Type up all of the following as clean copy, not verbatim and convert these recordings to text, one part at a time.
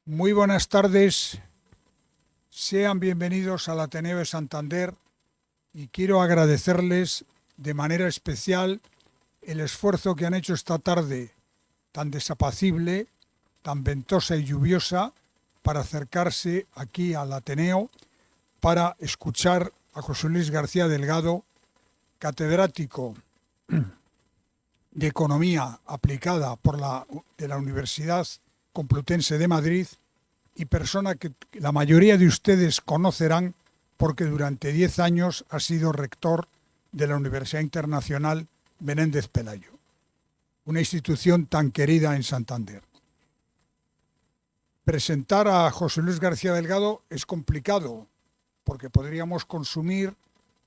Muy buenas tardes, sean bienvenidos al Ateneo de Santander y quiero agradecerles de manera especial el esfuerzo que han hecho esta tarde tan desapacible, tan ventosa y lluviosa para acercarse aquí al Ateneo para escuchar a José Luis García Delgado, catedrático de Economía Aplicada de la Universidad Complutense de Madrid y persona que la mayoría de ustedes conocerán porque durante 10 años ha sido rector de la Universidad Internacional Menéndez Pelayo, una institución tan querida en Santander. Presentar a José Luis García Delgado es complicado porque podríamos consumir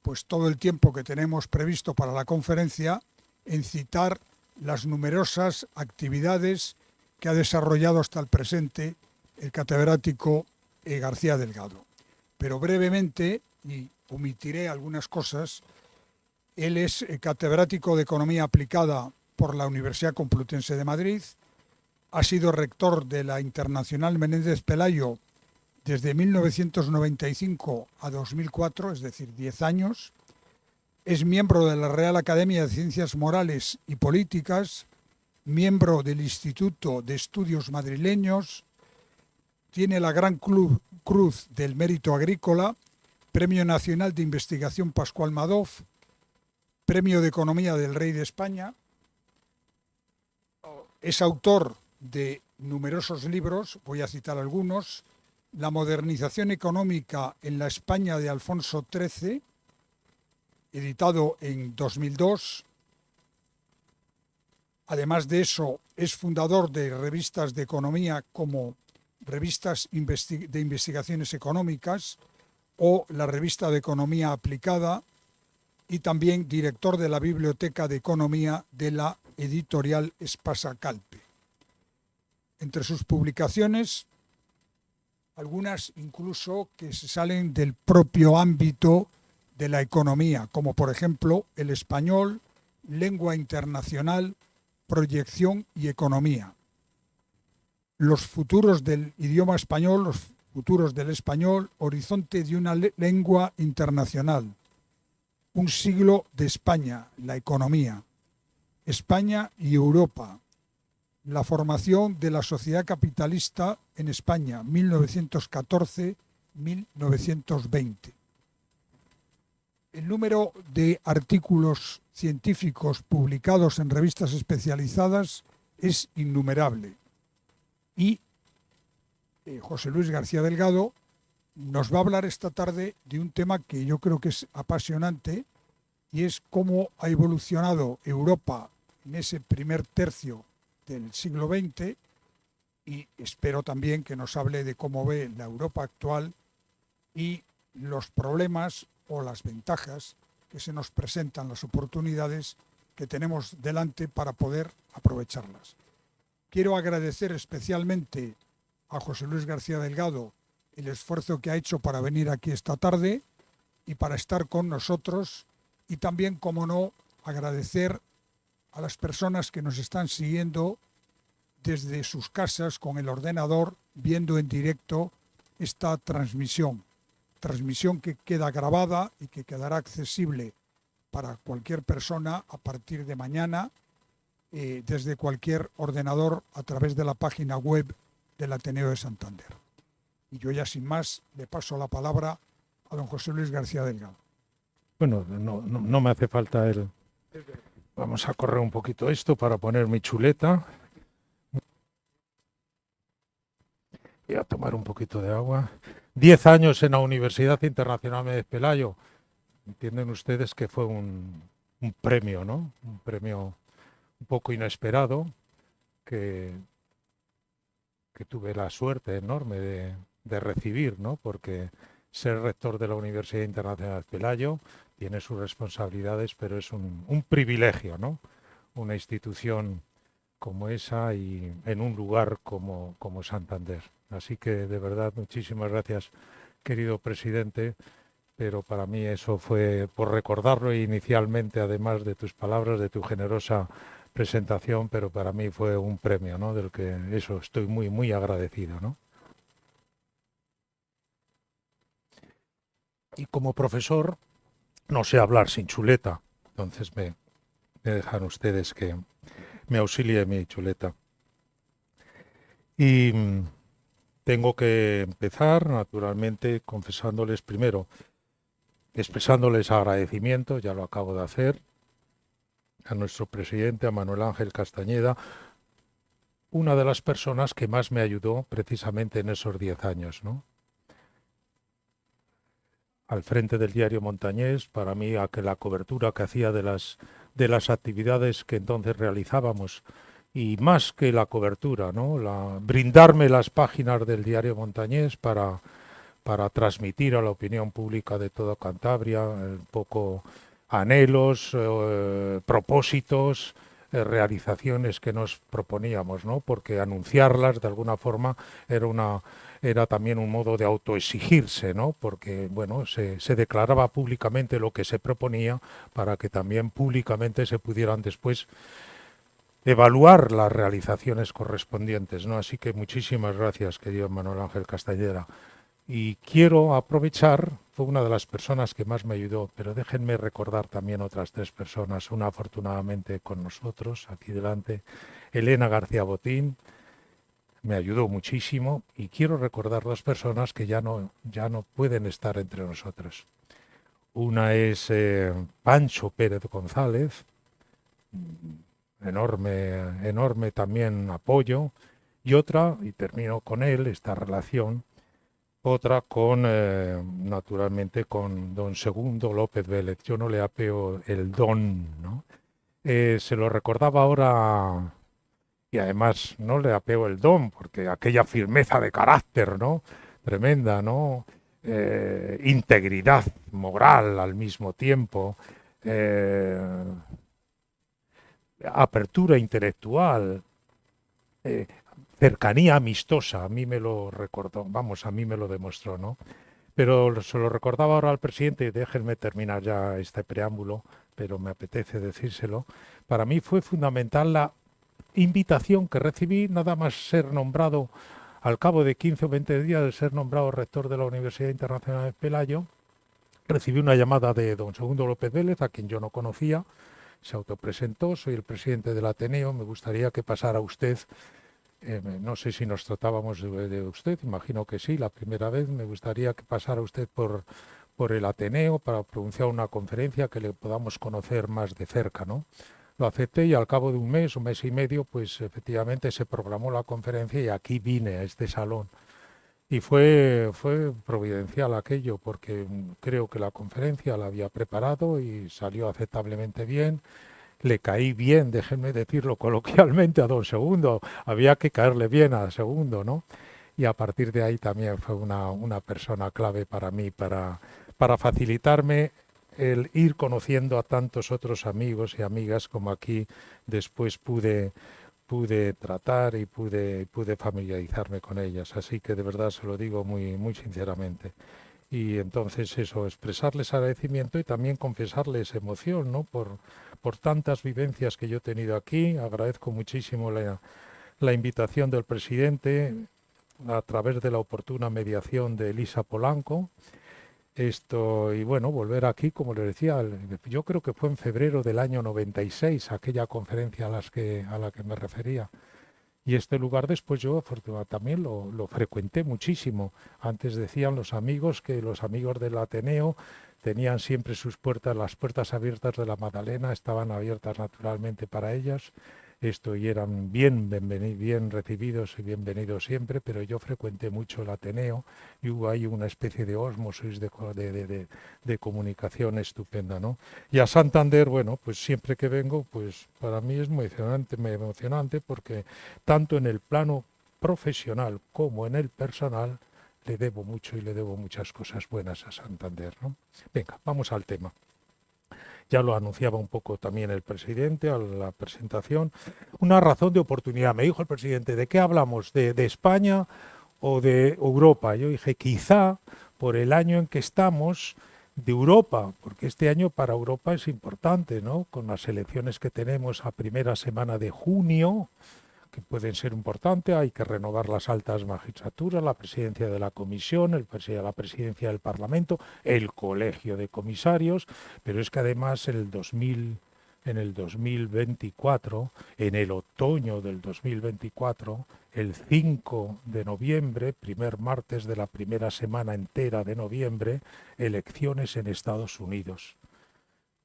pues todo el tiempo que tenemos previsto para la conferencia en citar las numerosas actividades que ha desarrollado hasta el presente el catedrático García Delgado. Pero brevemente, y omitiré algunas cosas, él es catedrático de Economía Aplicada por la Universidad Complutense de Madrid, ha sido rector de la Internacional Menéndez Pelayo desde 1995 a 2004, es decir, 10 años, es miembro de la Real Academia de Ciencias Morales y Políticas, miembro del Instituto de Estudios Madrileños, tiene la Gran Cruz del Mérito Agrícola, Premio Nacional de Investigación Pascual Madoz, Premio de Economía del Rey de España, es autor de numerosos libros, voy a citar algunos: La modernización económica en la España de Alfonso XIII, editado en 2002. Además de eso, es fundador de revistas de economía como Revistas de Investigaciones Económicas o la Revista de Economía Aplicada, y también director de la Biblioteca de Economía de la editorial Espasa Calpe. Entre sus publicaciones, algunas incluso que se salen del propio ámbito de la economía, como por ejemplo El Español, Lengua Internacional, Proyección y Economía. Los futuros del idioma español, los futuros del español, Horizonte de una lengua internacional. Un siglo de España, la economía. España y Europa. La formación de la sociedad capitalista en España, 1914-1920. El número de artículos científicos publicados en revistas especializadas es innumerable. Y José Luis García Delgado nos va a hablar esta tarde de un tema que yo creo que es apasionante, y es cómo ha evolucionado Europa en ese primer tercio del siglo XX, y espero también que nos hable de cómo ve la Europa actual y los problemas o las ventajas que se nos presentan, las oportunidades que tenemos delante para poder aprovecharlas. Quiero agradecer especialmente a José Luis García Delgado el esfuerzo que ha hecho para venir aquí esta tarde y para estar con nosotros, y también, como no, agradecer a las personas que nos están siguiendo desde sus casas con el ordenador, viendo en directo esta transmisión que queda grabada y que quedará accesible para cualquier persona a partir de mañana, desde cualquier ordenador a través de la página web del Ateneo de Santander. Y yo ya sin más le paso la palabra a don José Luis García Delgado. Bueno, no me hace falta el... Vamos a correr un poquito esto para poner mi chuleta. Voy a tomar un poquito de agua. 10 años en la Universidad Internacional Menéndez Pelayo. Entienden ustedes que fue un premio, ¿no? Un premio un poco inesperado que tuve la suerte enorme de recibir, ¿no? Porque ser rector de la Universidad Internacional Pelayo tiene sus responsabilidades, pero es un privilegio, ¿no? Una institución como esa y en un lugar como Santander. Así que, de verdad, muchísimas gracias, querido presidente, pero para mí eso fue, por recordarlo inicialmente, además de tus palabras, de tu generosa presentación, pero para mí fue un premio, ¿no? Del que eso estoy muy, muy agradecido, ¿no? Y como profesor no sé hablar sin chuleta, entonces me dejan ustedes que me auxilie mi chuleta. Y tengo que empezar, naturalmente, confesándoles primero, expresándoles agradecimiento, ya lo acabo de hacer, a nuestro presidente, a Manuel Ángel Castañeda, una de las personas que más me ayudó precisamente en esos 10 años, ¿no? Al frente del diario Montañés, para mí, a que la cobertura que hacía de las actividades que entonces realizábamos, y más que la cobertura, ¿no? Brindarme las páginas del diario Montañés para transmitir a la opinión pública de toda Cantabria un poco anhelos, propósitos, realizaciones que nos proponíamos, ¿no? Porque anunciarlas de alguna forma era también un modo de autoexigirse, ¿no? Porque, bueno, se declaraba públicamente lo que se proponía para que también públicamente se pudieran después evaluar las realizaciones correspondientes, ¿no? Así que muchísimas gracias, querido Manuel Ángel Castañeda. Y quiero aprovechar, fue una de las personas que más me ayudó, pero déjenme recordar también otras 3 personas, una afortunadamente con nosotros, aquí delante, Elena García Botín, me ayudó muchísimo, y quiero recordar 2 personas que ya no pueden estar entre nosotros. Una es Pancho Pérez González, enorme también apoyo, y otra, y termino con él, esta relación, otra con, naturalmente, con don Segundo López Vélez. Yo no le apeo el don, ¿no? Se lo recordaba ahora, y además no le apeo el don, porque aquella firmeza de carácter, ¿no? Tremenda, ¿no? Integridad moral al mismo tiempo, apertura intelectual, eh, cercanía amistosa, a mí me lo recordó, vamos, a mí me lo demostró, ¿no? Pero se lo recordaba ahora al presidente, y déjenme terminar ya este preámbulo, pero me apetece decírselo. Para mí fue fundamental la invitación que recibí, nada más ser nombrado, al cabo de 15 o 20 días de ser nombrado rector de la Universidad Internacional de Pelayo, recibí una llamada de don Segundo López Vélez, a quien yo no conocía, se autopresentó, soy el presidente del Ateneo, me gustaría que pasara usted. No sé si nos tratábamos de usted, imagino que sí, la primera vez. Me gustaría que pasara usted por el Ateneo para pronunciar una conferencia que le podamos conocer más de cerca, ¿no? Lo acepté y al cabo de un mes y medio, pues efectivamente se programó la conferencia y aquí vine a este salón. Y fue providencial aquello, porque creo que la conferencia la había preparado y salió aceptablemente bien. Le caí bien, déjenme decirlo coloquialmente, a don Segundo. Había que caerle bien a Segundo, ¿no? Y a partir de ahí también fue una persona clave para mí, para facilitarme el ir conociendo a tantos otros amigos y amigas como aquí después pude tratar y pude familiarizarme con ellas. Así que de verdad se lo digo muy sinceramente. Y entonces eso, expresarles agradecimiento y también confesarles emoción, ¿no? Por tantas vivencias que yo he tenido aquí. Agradezco muchísimo la invitación del presidente a través de la oportuna mediación de Elisa Polanco. Esto, y bueno, volver aquí, como les decía, yo creo que fue en febrero del año 96, aquella conferencia a la que me refería. Y este lugar después yo también lo frecuenté muchísimo. Antes decían los amigos que los amigos del Ateneo tenían siempre sus puertas, las puertas abiertas de la Magdalena, estaban abiertas naturalmente para ellas. Esto y eran bien recibidos y bienvenidos siempre, pero yo frecuenté mucho el Ateneo y hubo ahí una especie de ósmosis de comunicación estupenda, ¿no? Y a Santander, bueno, pues siempre que vengo, pues para mí es muy emocionante porque tanto en el plano profesional como en el personal le debo mucho y le debo muchas cosas buenas a Santander, ¿no? Venga, vamos al tema. Ya lo anunciaba un poco también el presidente a la presentación. Una razón de oportunidad. Me dijo el presidente, ¿de qué hablamos? ¿De España o de Europa? Yo dije, quizá por el año en que estamos, de Europa, porque este año para Europa es importante, ¿no? Con las elecciones que tenemos a primera semana de junio, que pueden ser importantes. Hay que renovar las altas magistraturas, la presidencia de la Comisión, la presidencia del Parlamento, el Colegio de Comisarios, pero es que además en el 2024, en el otoño del 2024, el 5 de noviembre, primer martes de la primera semana entera de noviembre, elecciones en Estados Unidos,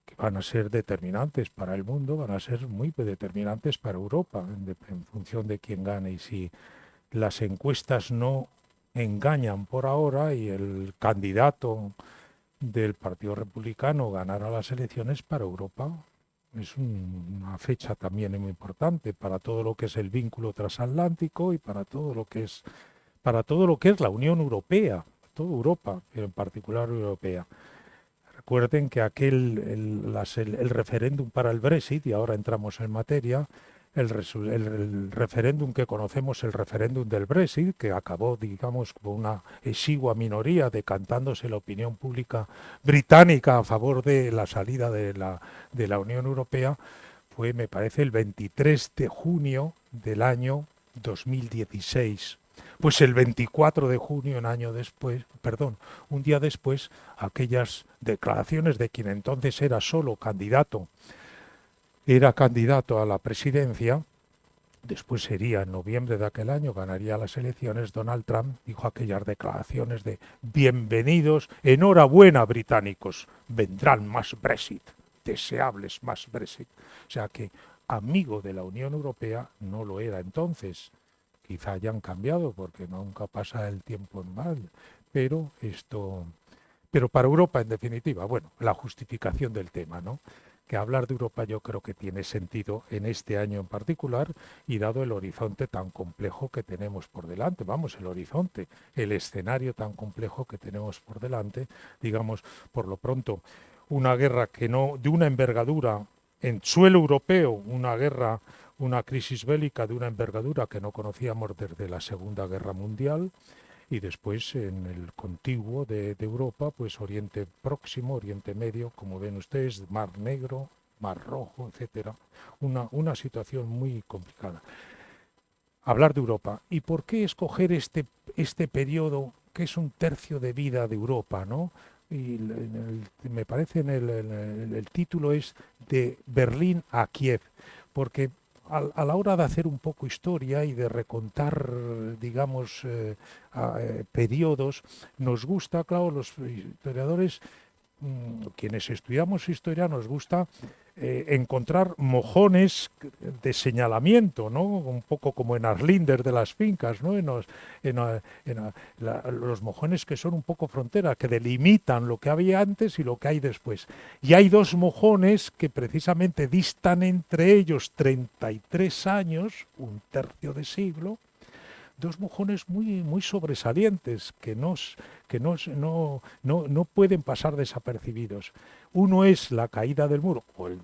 que van a ser determinantes para el mundo, van a ser muy determinantes para Europa, en función de quién gane. Y si las encuestas no engañan por ahora y el candidato del Partido Republicano ganara las elecciones, para Europa es una fecha también muy importante para todo lo que es el vínculo transatlántico y para todo lo que es la Unión Europea, toda Europa, pero en particular europea. Recuerden que el referéndum para el Brexit, y ahora entramos en materia, el referéndum que conocemos, el referéndum del Brexit, que acabó, digamos, con una exigua minoría decantándose la opinión pública británica a favor de la salida de la Unión Europea, fue, me parece, el 23 de junio del año 2016. Pues el 24 de junio, un día después, aquellas declaraciones de quien entonces era candidato a la presidencia, después sería en noviembre de aquel año, ganaría las elecciones, Donald Trump dijo aquellas declaraciones de bienvenidos, enhorabuena británicos, vendrán más Brexit, deseables más Brexit. O sea que amigo de la Unión Europea no lo era entonces. Quizá hayan cambiado porque nunca pasa el tiempo en mal, pero para Europa en definitiva, bueno, la justificación del tema, ¿no? Que hablar de Europa yo creo que tiene sentido en este año en particular y dado el horizonte tan complejo que tenemos por delante, el escenario tan complejo que tenemos por delante, digamos, por lo pronto, una guerra de una envergadura en suelo europeo, una crisis bélica de una envergadura que no conocíamos desde la Segunda Guerra Mundial, y después en el contiguo de Europa, pues Oriente Próximo, Oriente Medio, como ven ustedes, Mar Negro, Mar Rojo, etcétera, una situación muy complicada. Hablar de Europa. ¿Y por qué escoger este periodo que es un tercio de vida de Europa, ¿no? Y me parece el título es de Berlín a Kiev, porque a la hora de hacer un poco historia y de recontar, digamos, periodos, nos gusta, claro, los historiadores, quienes estudiamos historia, nos gusta encontrar mojones de señalamiento, ¿no? Un poco como en Arlinder de las fincas, ¿no? Los mojones que son un poco frontera, que delimitan lo que había antes y lo que hay después. Y hay dos mojones que precisamente distan entre ellos 33 años, un tercio de siglo, dos mojones muy sobresalientes que no pueden pasar desapercibidos. Uno es la caída del muro, o el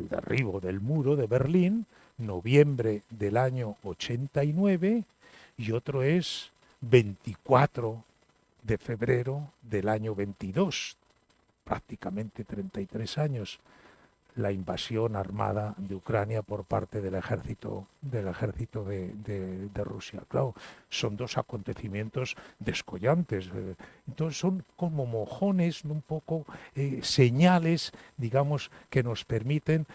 derribo del muro de Berlín, noviembre del año 89, y otro es 24 de febrero del año 22, prácticamente 33 años, la invasión armada de Ucrania por parte del ejército de Rusia. Claro, son dos acontecimientos descollantes. Entonces son como mojones, un poco señales, digamos, que nos permiten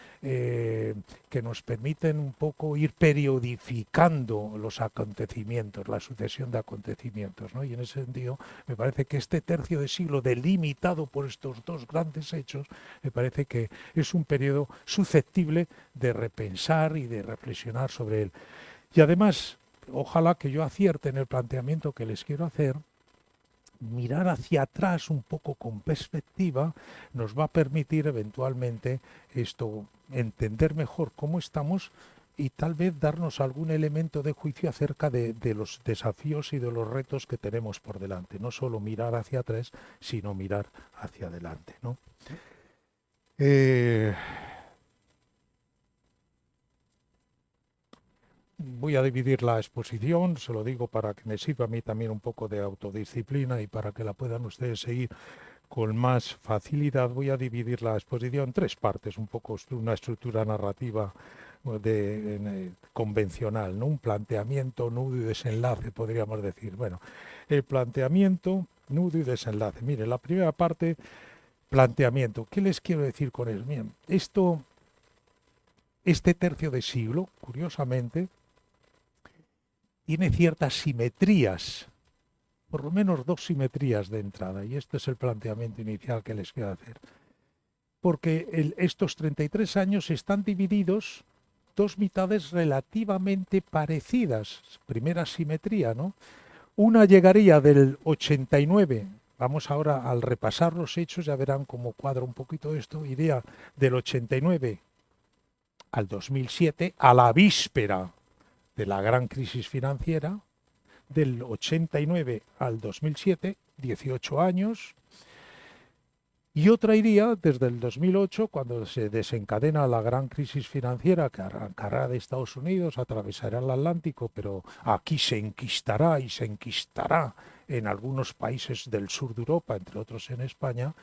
un poco ir periodificando los acontecimientos, la sucesión de acontecimientos, ¿no? Y en ese sentido me parece que este tercio de siglo delimitado por estos dos grandes hechos, me parece que es un periodo susceptible de repensar y de reflexionar sobre él. Y además, ojalá que yo acierte en el planteamiento que les quiero hacer, mirar hacia atrás un poco con perspectiva nos va a permitir eventualmente entender mejor cómo estamos y tal vez darnos algún elemento de juicio acerca de los desafíos y de los retos que tenemos por delante. No solo mirar hacia atrás, sino mirar hacia adelante, ¿no? Voy a dividir la exposición, se lo digo para que me sirva a mí también un poco de autodisciplina y para que la puedan ustedes seguir con más facilidad. Voy a dividir la exposición en tres partes, un poco una estructura narrativa convencional, ¿no? Un planteamiento, nudo y desenlace, podríamos decir. Bueno, el planteamiento, nudo y desenlace. Mire, la primera parte, planteamiento. ¿Qué les quiero decir con eso? Bien, este tercio de siglo, curiosamente, tiene ciertas simetrías, por lo menos dos simetrías de entrada, y este es el planteamiento inicial que les quiero hacer. Porque estos 33 años están divididos dos mitades relativamente parecidas. Primera simetría, ¿no? Una llegaría del 89, vamos ahora al repasar los hechos, ya verán cómo cuadra un poquito esto, iría del 89 al 2007, a la víspera de la gran crisis financiera, del 89 al 2007, 18 años, y otra iría desde el 2008, cuando se desencadena la gran crisis financiera que arrancará de Estados Unidos, atravesará el Atlántico, pero aquí se enquistará y se enquistará en algunos países del sur de Europa, entre otros en España,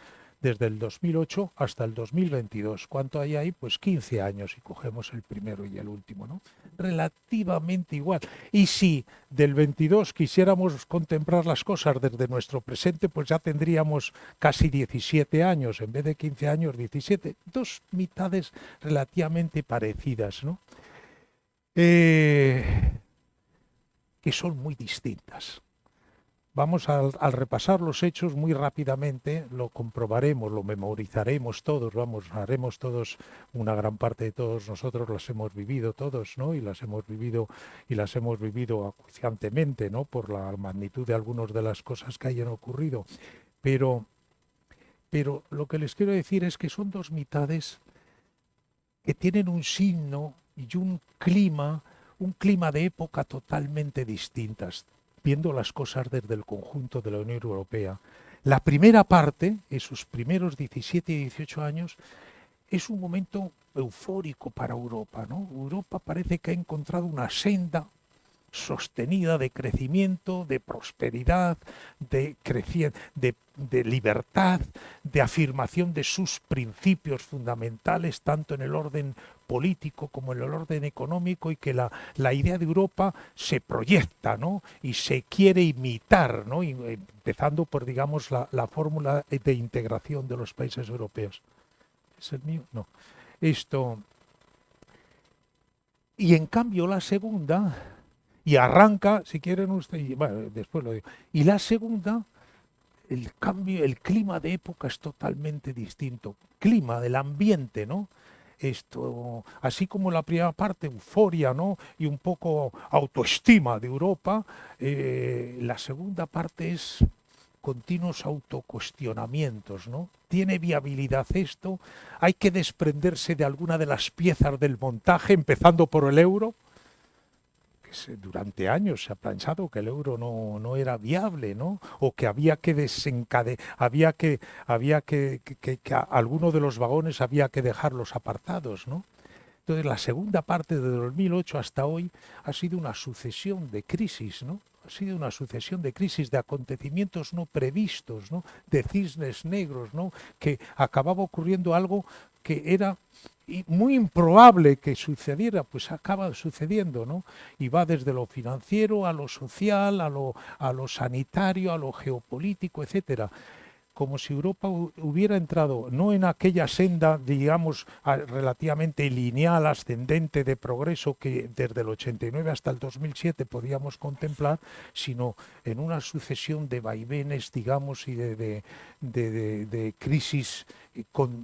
desde el 2008 hasta el 2022. ¿Cuánto hay ahí? Pues 15 años, si cogemos el primero y el último, ¿no? Relativamente igual. Y si del 22 quisiéramos contemplar las cosas desde nuestro presente, pues ya tendríamos casi 17 años, en vez de 15 años, 17. Dos mitades relativamente parecidas, ¿no? Que son muy distintas. Vamos al repasar los hechos muy rápidamente, lo comprobaremos, lo memorizaremos todos, haremos todos, una gran parte de todos nosotros las hemos vivido todos, ¿no? Y las hemos vivido acuciantemente, ¿no? Por la magnitud de algunas de las cosas que hayan ocurrido. Pero lo que les quiero decir es que son dos mitades que tienen un signo y un clima de época totalmente distintas, viendo las cosas desde el conjunto de la Unión Europea. La primera parte, esos primeros 17 y 18 años, es un momento eufórico para Europa, ¿no? Europa parece que ha encontrado una senda sostenida de crecimiento, de prosperidad, de libertad, de afirmación de sus principios fundamentales, tanto en el orden político como en el orden económico, y que la idea de Europa se proyecta, ¿no? Y se quiere imitar, ¿no? Y, empezando por, digamos, la fórmula de integración de los países europeos. ¿Es el mío? No. Y en cambio la segunda... Y arranca, si quieren ustedes, bueno, después lo digo. Y la segunda, el clima de época es totalmente distinto. Clima del ambiente, ¿no? Así como la primera parte, euforia, ¿no? Y un poco autoestima de Europa, la segunda parte es continuos autocuestionamientos, ¿no? ¿Tiene viabilidad esto? ¿Hay que desprenderse de alguna de las piezas del montaje, empezando por el euro? Durante años se ha pensado que el euro no era viable, ¿no? O que había que algunos de los vagones había que dejarlos apartados, ¿no? Entonces la segunda parte de 2008 hasta hoy ha sido una sucesión de crisis, ¿no? Ha sido una sucesión de crisis, de acontecimientos no previstos, ¿no? De cisnes negros, ¿no? Que acababa ocurriendo algo que era muy improbable que sucediera, pues acaba sucediendo, ¿no? Y va desde lo financiero a lo social, a lo sanitario, a lo geopolítico, etcétera. Como si Europa hubiera entrado no en aquella senda, digamos, relativamente lineal, ascendente de progreso que desde el 89 hasta el 2007 podíamos contemplar, sino en una sucesión de vaivenes, digamos, y de crisis,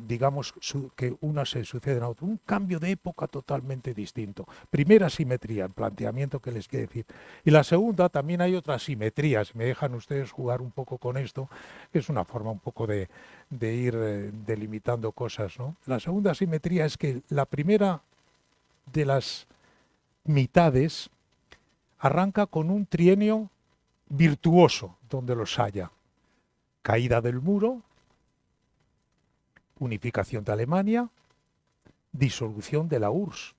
digamos, que una se sucede en otra. Un cambio de época totalmente distinto. Primera simetría, el planteamiento que les quiero decir. Y la segunda, también hay otras simetrías, me dejan ustedes jugar un poco con esto, que es una forma un poco de ir delimitando cosas, ¿no? La segunda simetría es que la primera de las mitades arranca con un trienio virtuoso, donde los haya. Caída del muro, unificación de Alemania, disolución de la URSS,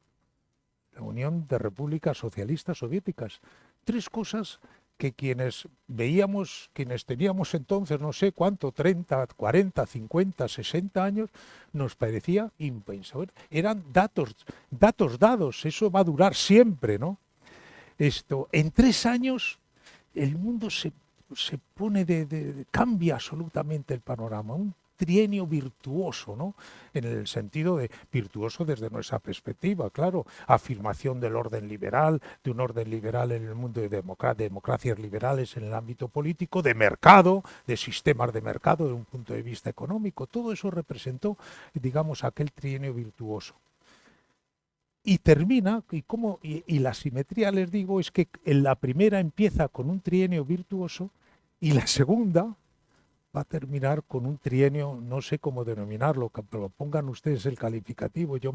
la Unión de Repúblicas Socialistas Soviéticas. Tres cosas que quienes veíamos, quienes teníamos entonces, no sé cuánto, 30, 40, 50, 60 años, nos parecía impensable. Eran datos dados, eso va a durar siempre, ¿no? En 3 años el mundo se pone cambia absolutamente el panorama, un trienio virtuoso, ¿no? En el sentido de virtuoso desde nuestra perspectiva, claro, afirmación del orden liberal, de un orden liberal en el mundo de democracias liberales en el ámbito político, de mercado, de sistemas de mercado desde un punto de vista económico, todo eso representó, digamos, aquel trienio virtuoso. Y termina, y la simetría, les digo, es que en la primera empieza con un trienio virtuoso y la segunda va a terminar con un trienio, no sé cómo denominarlo, pero pongan ustedes el calificativo. Yo,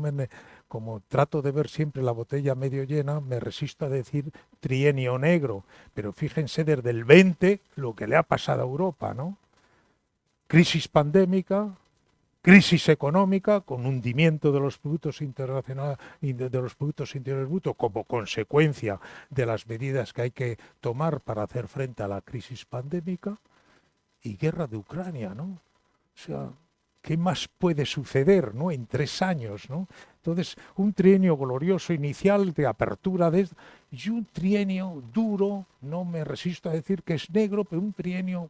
como trato de ver siempre la botella medio llena, me resisto a decir trienio negro. Pero fíjense desde el 20 lo que le ha pasado a Europa, ¿no? Crisis pandémica, crisis económica con hundimiento de los productos internacionales, de los productos interiores brutos como consecuencia de las medidas que hay que tomar para hacer frente a la crisis pandémica, y guerra de Ucrania, ¿no? O sea, ¿qué más puede suceder, ¿no? En 3 años, ¿no? Entonces, un trienio glorioso inicial de apertura y un trienio duro, no me resisto a decir que es negro, pero un trienio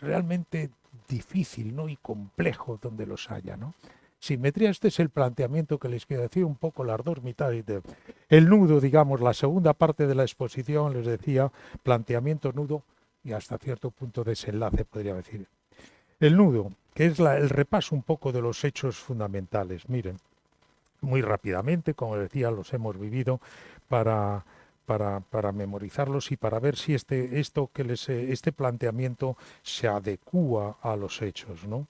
realmente difícil, ¿no? Y complejo donde los haya, ¿no? Simetría, este es el planteamiento que les quiero decir, un poco las dos mitades. El nudo, digamos, la segunda parte de la exposición, les decía, planteamiento nudo y hasta cierto punto desenlace, podría decir. El nudo, que es el repaso un poco de los hechos fundamentales. Miren, muy rápidamente, como decía, los hemos vivido para memorizarlos y para ver si este planteamiento se adecúa a los hechos, ¿no?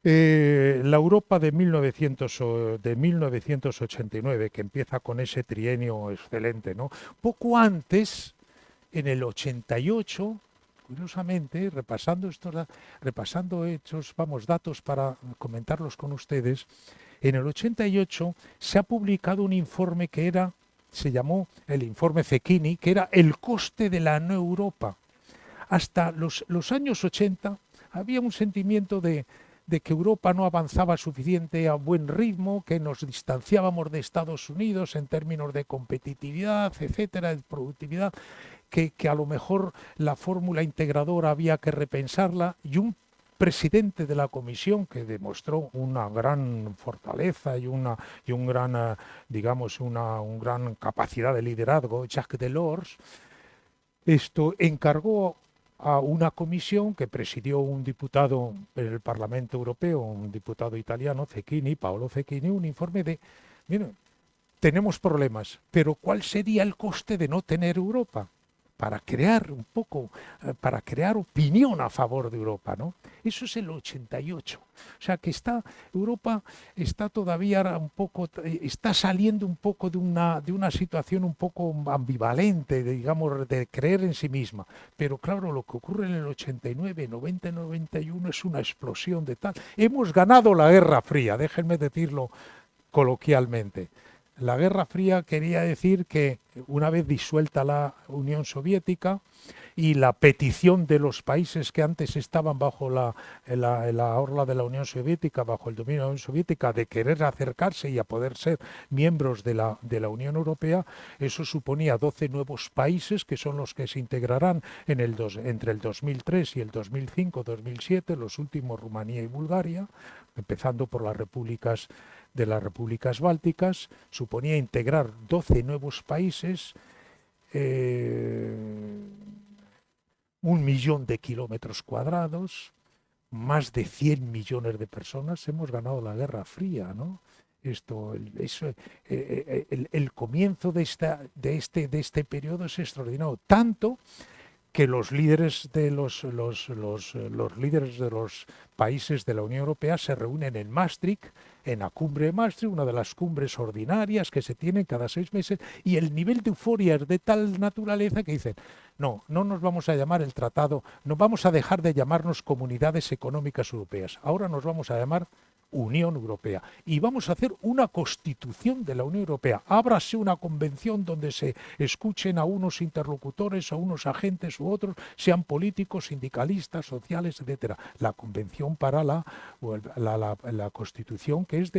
La Europa de 1989, que empieza con ese trienio excelente, ¿no? Poco antes, en el 88, curiosamente, repasando hechos, datos para comentarlos con ustedes, en el 88 se ha publicado un informe se llamó el informe Cecchini, que era el coste de la no Europa. Hasta los años 80 había un sentimiento de que Europa no avanzaba suficiente a buen ritmo, que nos distanciábamos de Estados Unidos en términos de competitividad, etcétera, de productividad, que a lo mejor la fórmula integradora había que repensarla, y un presidente de la Comisión que demostró una gran fortaleza y una gran capacidad de liderazgo, Jacques Delors, encargó a una comisión que presidió un diputado en el Parlamento Europeo, un diputado italiano, Paolo Cecchini, un informe de, miren, tenemos problemas, pero ¿cuál sería el coste de no tener Europa? Para crear opinión a favor de Europa, ¿no? Eso es el 88. O sea que Europa está todavía está saliendo un poco de una situación un poco ambivalente, de creer en sí misma. Pero claro, lo que ocurre en el 89, 90, 91 es una explosión de tal. Hemos ganado la Guerra Fría, déjenme decirlo coloquialmente. La Guerra Fría quería decir que una vez disuelta la Unión Soviética y la petición de los países que antes estaban bajo la orla de la Unión Soviética, bajo el dominio de la Unión Soviética, de querer acercarse y a poder ser miembros de la Unión Europea, eso suponía 12 nuevos países que son los que se integrarán entre el 2003 y el 2005-2007, los últimos Rumanía y Bulgaria, empezando por las repúblicas bálticas. Suponía integrar 12 nuevos países, 1 millón de kilómetros cuadrados, más de 100 millones de personas. Hemos ganado la Guerra Fría, ¿no? El comienzo de este periodo es extraordinario, tanto que los líderes de los países de la Unión Europea se reúnen en Maastricht, en la cumbre de Maastricht, una de las cumbres ordinarias que se tienen cada 6 meses, y el nivel de euforia es de tal naturaleza que dicen, no nos vamos a llamar el tratado, no vamos a dejar de llamarnos comunidades económicas europeas, ahora nos vamos a llamar Unión Europea. Y vamos a hacer una constitución de la Unión Europea. Ábrase una convención donde se escuchen a unos interlocutores, a unos agentes u otros, sean políticos, sindicalistas, sociales, etcétera. La convención para la constitución, que es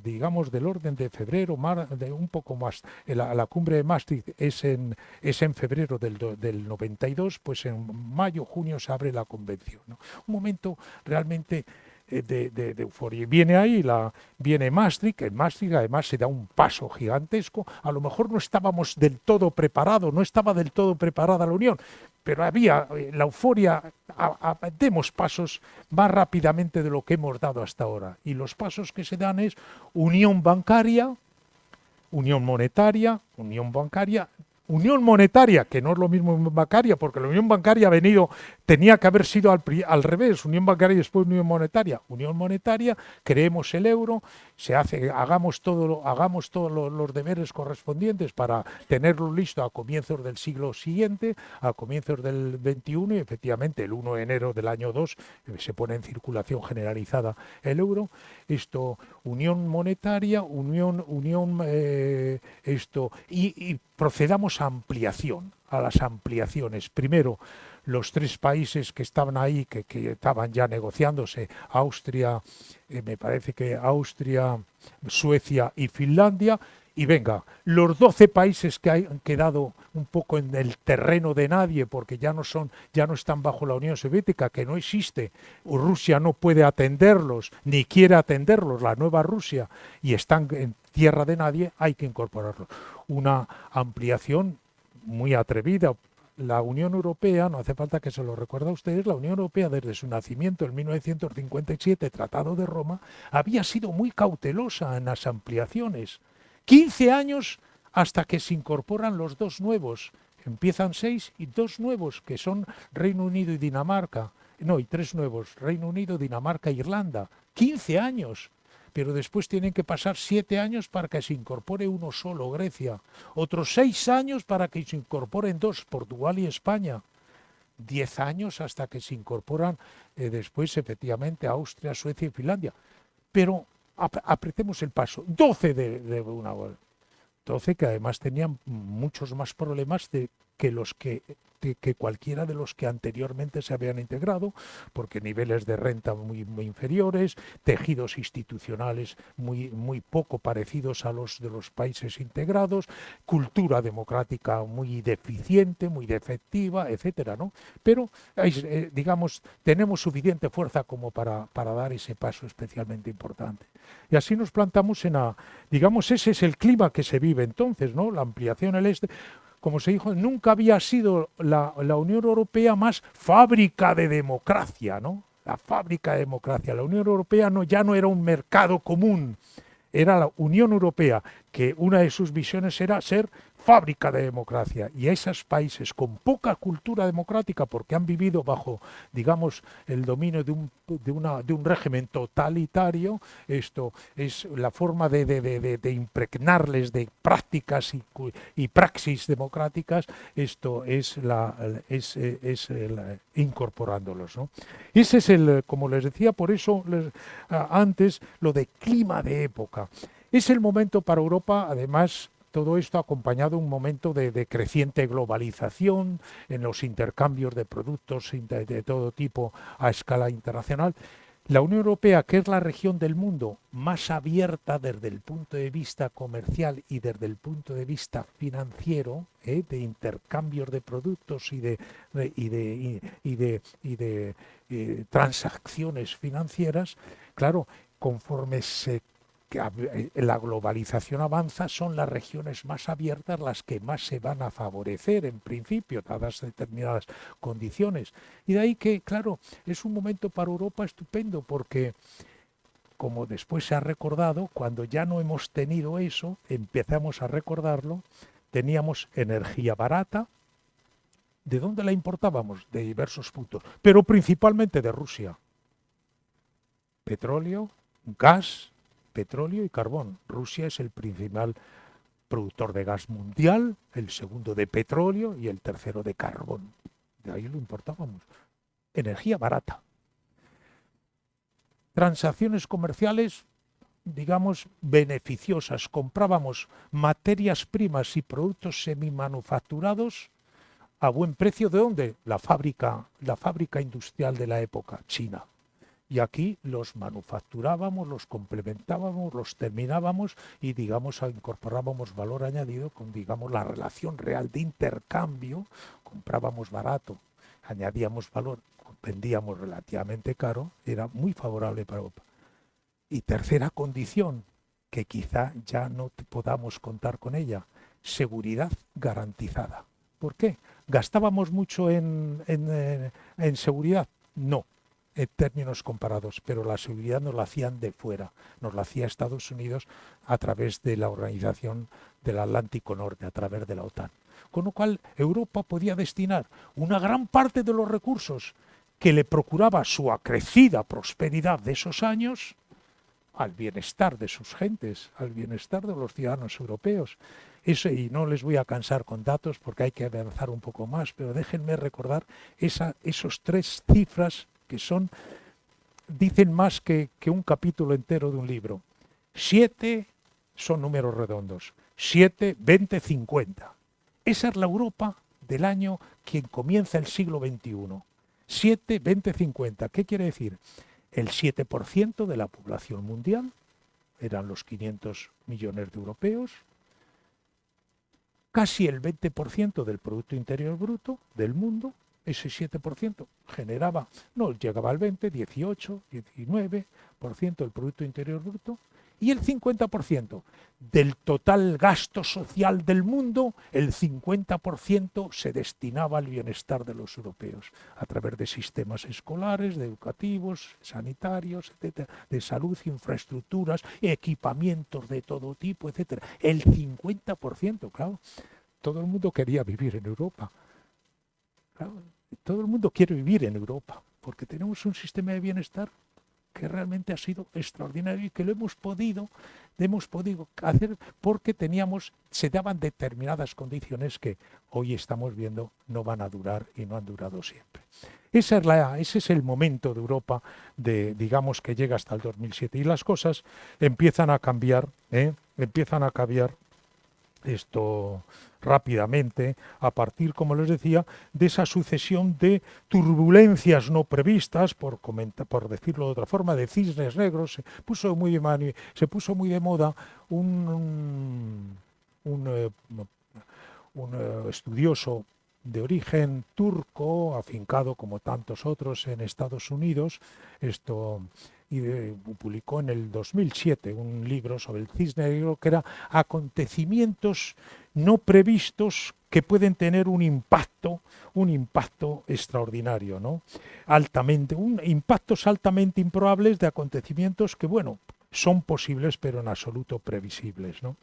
digamos, del orden de febrero, de un poco más. La cumbre de Maastricht es en febrero del 92, pues en mayo, junio se abre la convención, ¿no? Un momento realmente de euforia. Y viene Maastricht, en Maastricht además se da un paso gigantesco. A lo mejor no estábamos del todo preparados, no estaba del todo preparada la Unión, pero había la euforia, demos pasos más rápidamente de lo que hemos dado hasta ahora. Y los pasos que se dan es unión bancaria, unión monetaria, unión monetaria, que no es lo mismo unión bancaria, porque la unión bancaria tenía que haber sido al revés, unión bancaria y después unión monetaria. Unión monetaria, creemos el euro, hagamos todos los deberes correspondientes para tenerlo listo a comienzos del siglo siguiente, a comienzos del 21, y efectivamente el 1 de enero del año 2 se pone en circulación generalizada el euro. Unión monetaria, y procedamos a las ampliaciones. Primero, los 3 países que estaban ahí, que estaban ya negociándose, Austria, me parece que Austria, Suecia y Finlandia, y venga, los 12 países que han quedado un poco en el terreno de nadie, porque ya no están bajo la Unión Soviética, que no existe, Rusia no puede atenderlos, ni quiere atenderlos, la nueva Rusia, y están en tierra de nadie, hay que incorporarlos. Una ampliación muy atrevida. La Unión Europea, no hace falta que se lo recuerde a ustedes, la Unión Europea desde su nacimiento en 1957, Tratado de Roma, había sido muy cautelosa en las ampliaciones. 15 años hasta que se incorporan los 2 nuevos. Empiezan 6 y 2 nuevos, que son Reino Unido y Dinamarca. No, y 3 nuevos, Reino Unido, Dinamarca e Irlanda. 15 años. Pero después tienen que pasar 7 años para que se incorpore uno solo, Grecia. Otros 6 años para que se incorporen 2, Portugal y España. 10 años hasta que se incorporan después, efectivamente, Austria, Suecia y Finlandia. Pero apretemos el paso. 12 de una vez. 12 que además tenían muchos más problemas que cualquiera de los que anteriormente se habían integrado, porque niveles de renta muy inferiores, tejidos institucionales muy poco parecidos a los de los países integrados, cultura democrática muy deficiente, muy defectiva, etcétera, ¿no? Pero, digamos, tenemos suficiente fuerza como para dar ese paso especialmente importante. Y así nos plantamos digamos, ese es el clima que se vive entonces, ¿no? La ampliación al este. Como se dijo, nunca había sido la Unión Europea más fábrica de democracia, ¿no? La fábrica de democracia. La Unión Europea ya no era un mercado común, era la Unión Europea, que una de sus visiones era ser fábrica de democracia. Y a esos países con poca cultura democrática, porque han vivido bajo, digamos, el dominio de un régimen totalitario, esto es la forma de impregnarles de prácticas y praxis democráticas, esto es incorporándolos, ¿no? Ese es como les decía, por eso antes, lo de clima de época. Es el momento para Europa, además, todo esto acompañado de un momento de creciente globalización en los intercambios de productos de todo tipo a escala internacional. La Unión Europea, que es la región del mundo más abierta desde el punto de vista comercial y desde el punto de vista financiero, de intercambios de productos y de transacciones financieras, claro, conforme la globalización avanza, son las regiones más abiertas las que más se van a favorecer, en principio, dadas determinadas condiciones. Y de ahí que, claro, es un momento para Europa estupendo, porque, como después se ha recordado, cuando ya no hemos tenido eso, empezamos a recordarlo, teníamos energía barata. ¿De dónde la importábamos? De diversos puntos, pero principalmente de Rusia. Petróleo, gas, petróleo y carbón. Rusia es el principal productor de gas mundial, el segundo de petróleo y el tercero de carbón. De ahí lo importábamos. Energía barata. transacciones comerciales, digamos, beneficiosas. Comprábamos materias primas y productos semimanufacturados a buen precio. ¿De dónde? La fábrica industrial de la época, China. Y aquí los manufacturábamos, los complementábamos, los terminábamos y, digamos, incorporábamos valor añadido con, digamos, la relación real de intercambio. Comprábamos barato, añadíamos valor, vendíamos relativamente caro, era muy favorable para Europa. Y tercera condición, que quizá ya no podamos contar con ella, seguridad garantizada. ¿Por qué? ¿Gastábamos mucho en seguridad? No, en términos comparados, pero la seguridad nos la hacían de fuera, nos la hacía Estados Unidos a través de la Organización del Atlántico Norte, a través de la OTAN. Con lo cual, Europa podía destinar una gran parte de los recursos que le procuraba su acrecida prosperidad de esos años al bienestar de sus gentes, al bienestar de los ciudadanos europeos. Eso, y no les voy a cansar con datos porque hay que avanzar un poco más, pero déjenme recordar esos tres cifras que dicen más que un capítulo entero de un libro. 7 son números redondos. 7, 20, 50. Esa es la Europa del año que comienza el siglo XXI. 7, 20, 50. ¿Qué quiere decir? El 7% de la población mundial, eran los 500 millones de europeos, casi el 20% del Producto Interior Bruto del mundo. Ese 7% generaba, no llegaba al 20, 18, 19% del Producto Interior Bruto, y el 50% del total gasto social del mundo, el 50% se destinaba al bienestar de los europeos, a través de sistemas escolares, de educativos, sanitarios, etcétera, de salud, infraestructuras, equipamientos de todo tipo, etcétera. El 50%, claro, todo el mundo quería vivir en Europa. Claro, todo el mundo quiere vivir en Europa, porque tenemos un sistema de bienestar que realmente ha sido extraordinario y que lo hemos podido hacer porque se daban determinadas condiciones que hoy estamos viendo no van a durar y no han durado siempre. Ese es el momento de Europa, digamos, que llega hasta el 2007 y las cosas empiezan a cambiar, esto rápidamente, a partir, como les decía, de esa sucesión de turbulencias no previstas, por decirlo de otra forma, de cisnes negros. Se puso muy de moda un estudioso de origen turco, afincado como tantos otros en Estados Unidos, y publicó en el 2007 un libro sobre el cisne negro, que era acontecimientos no previstos que pueden tener un impacto extraordinario, ¿no? Impactos altamente improbables de acontecimientos que, bueno, son posibles pero en absoluto previsibles, ¿no?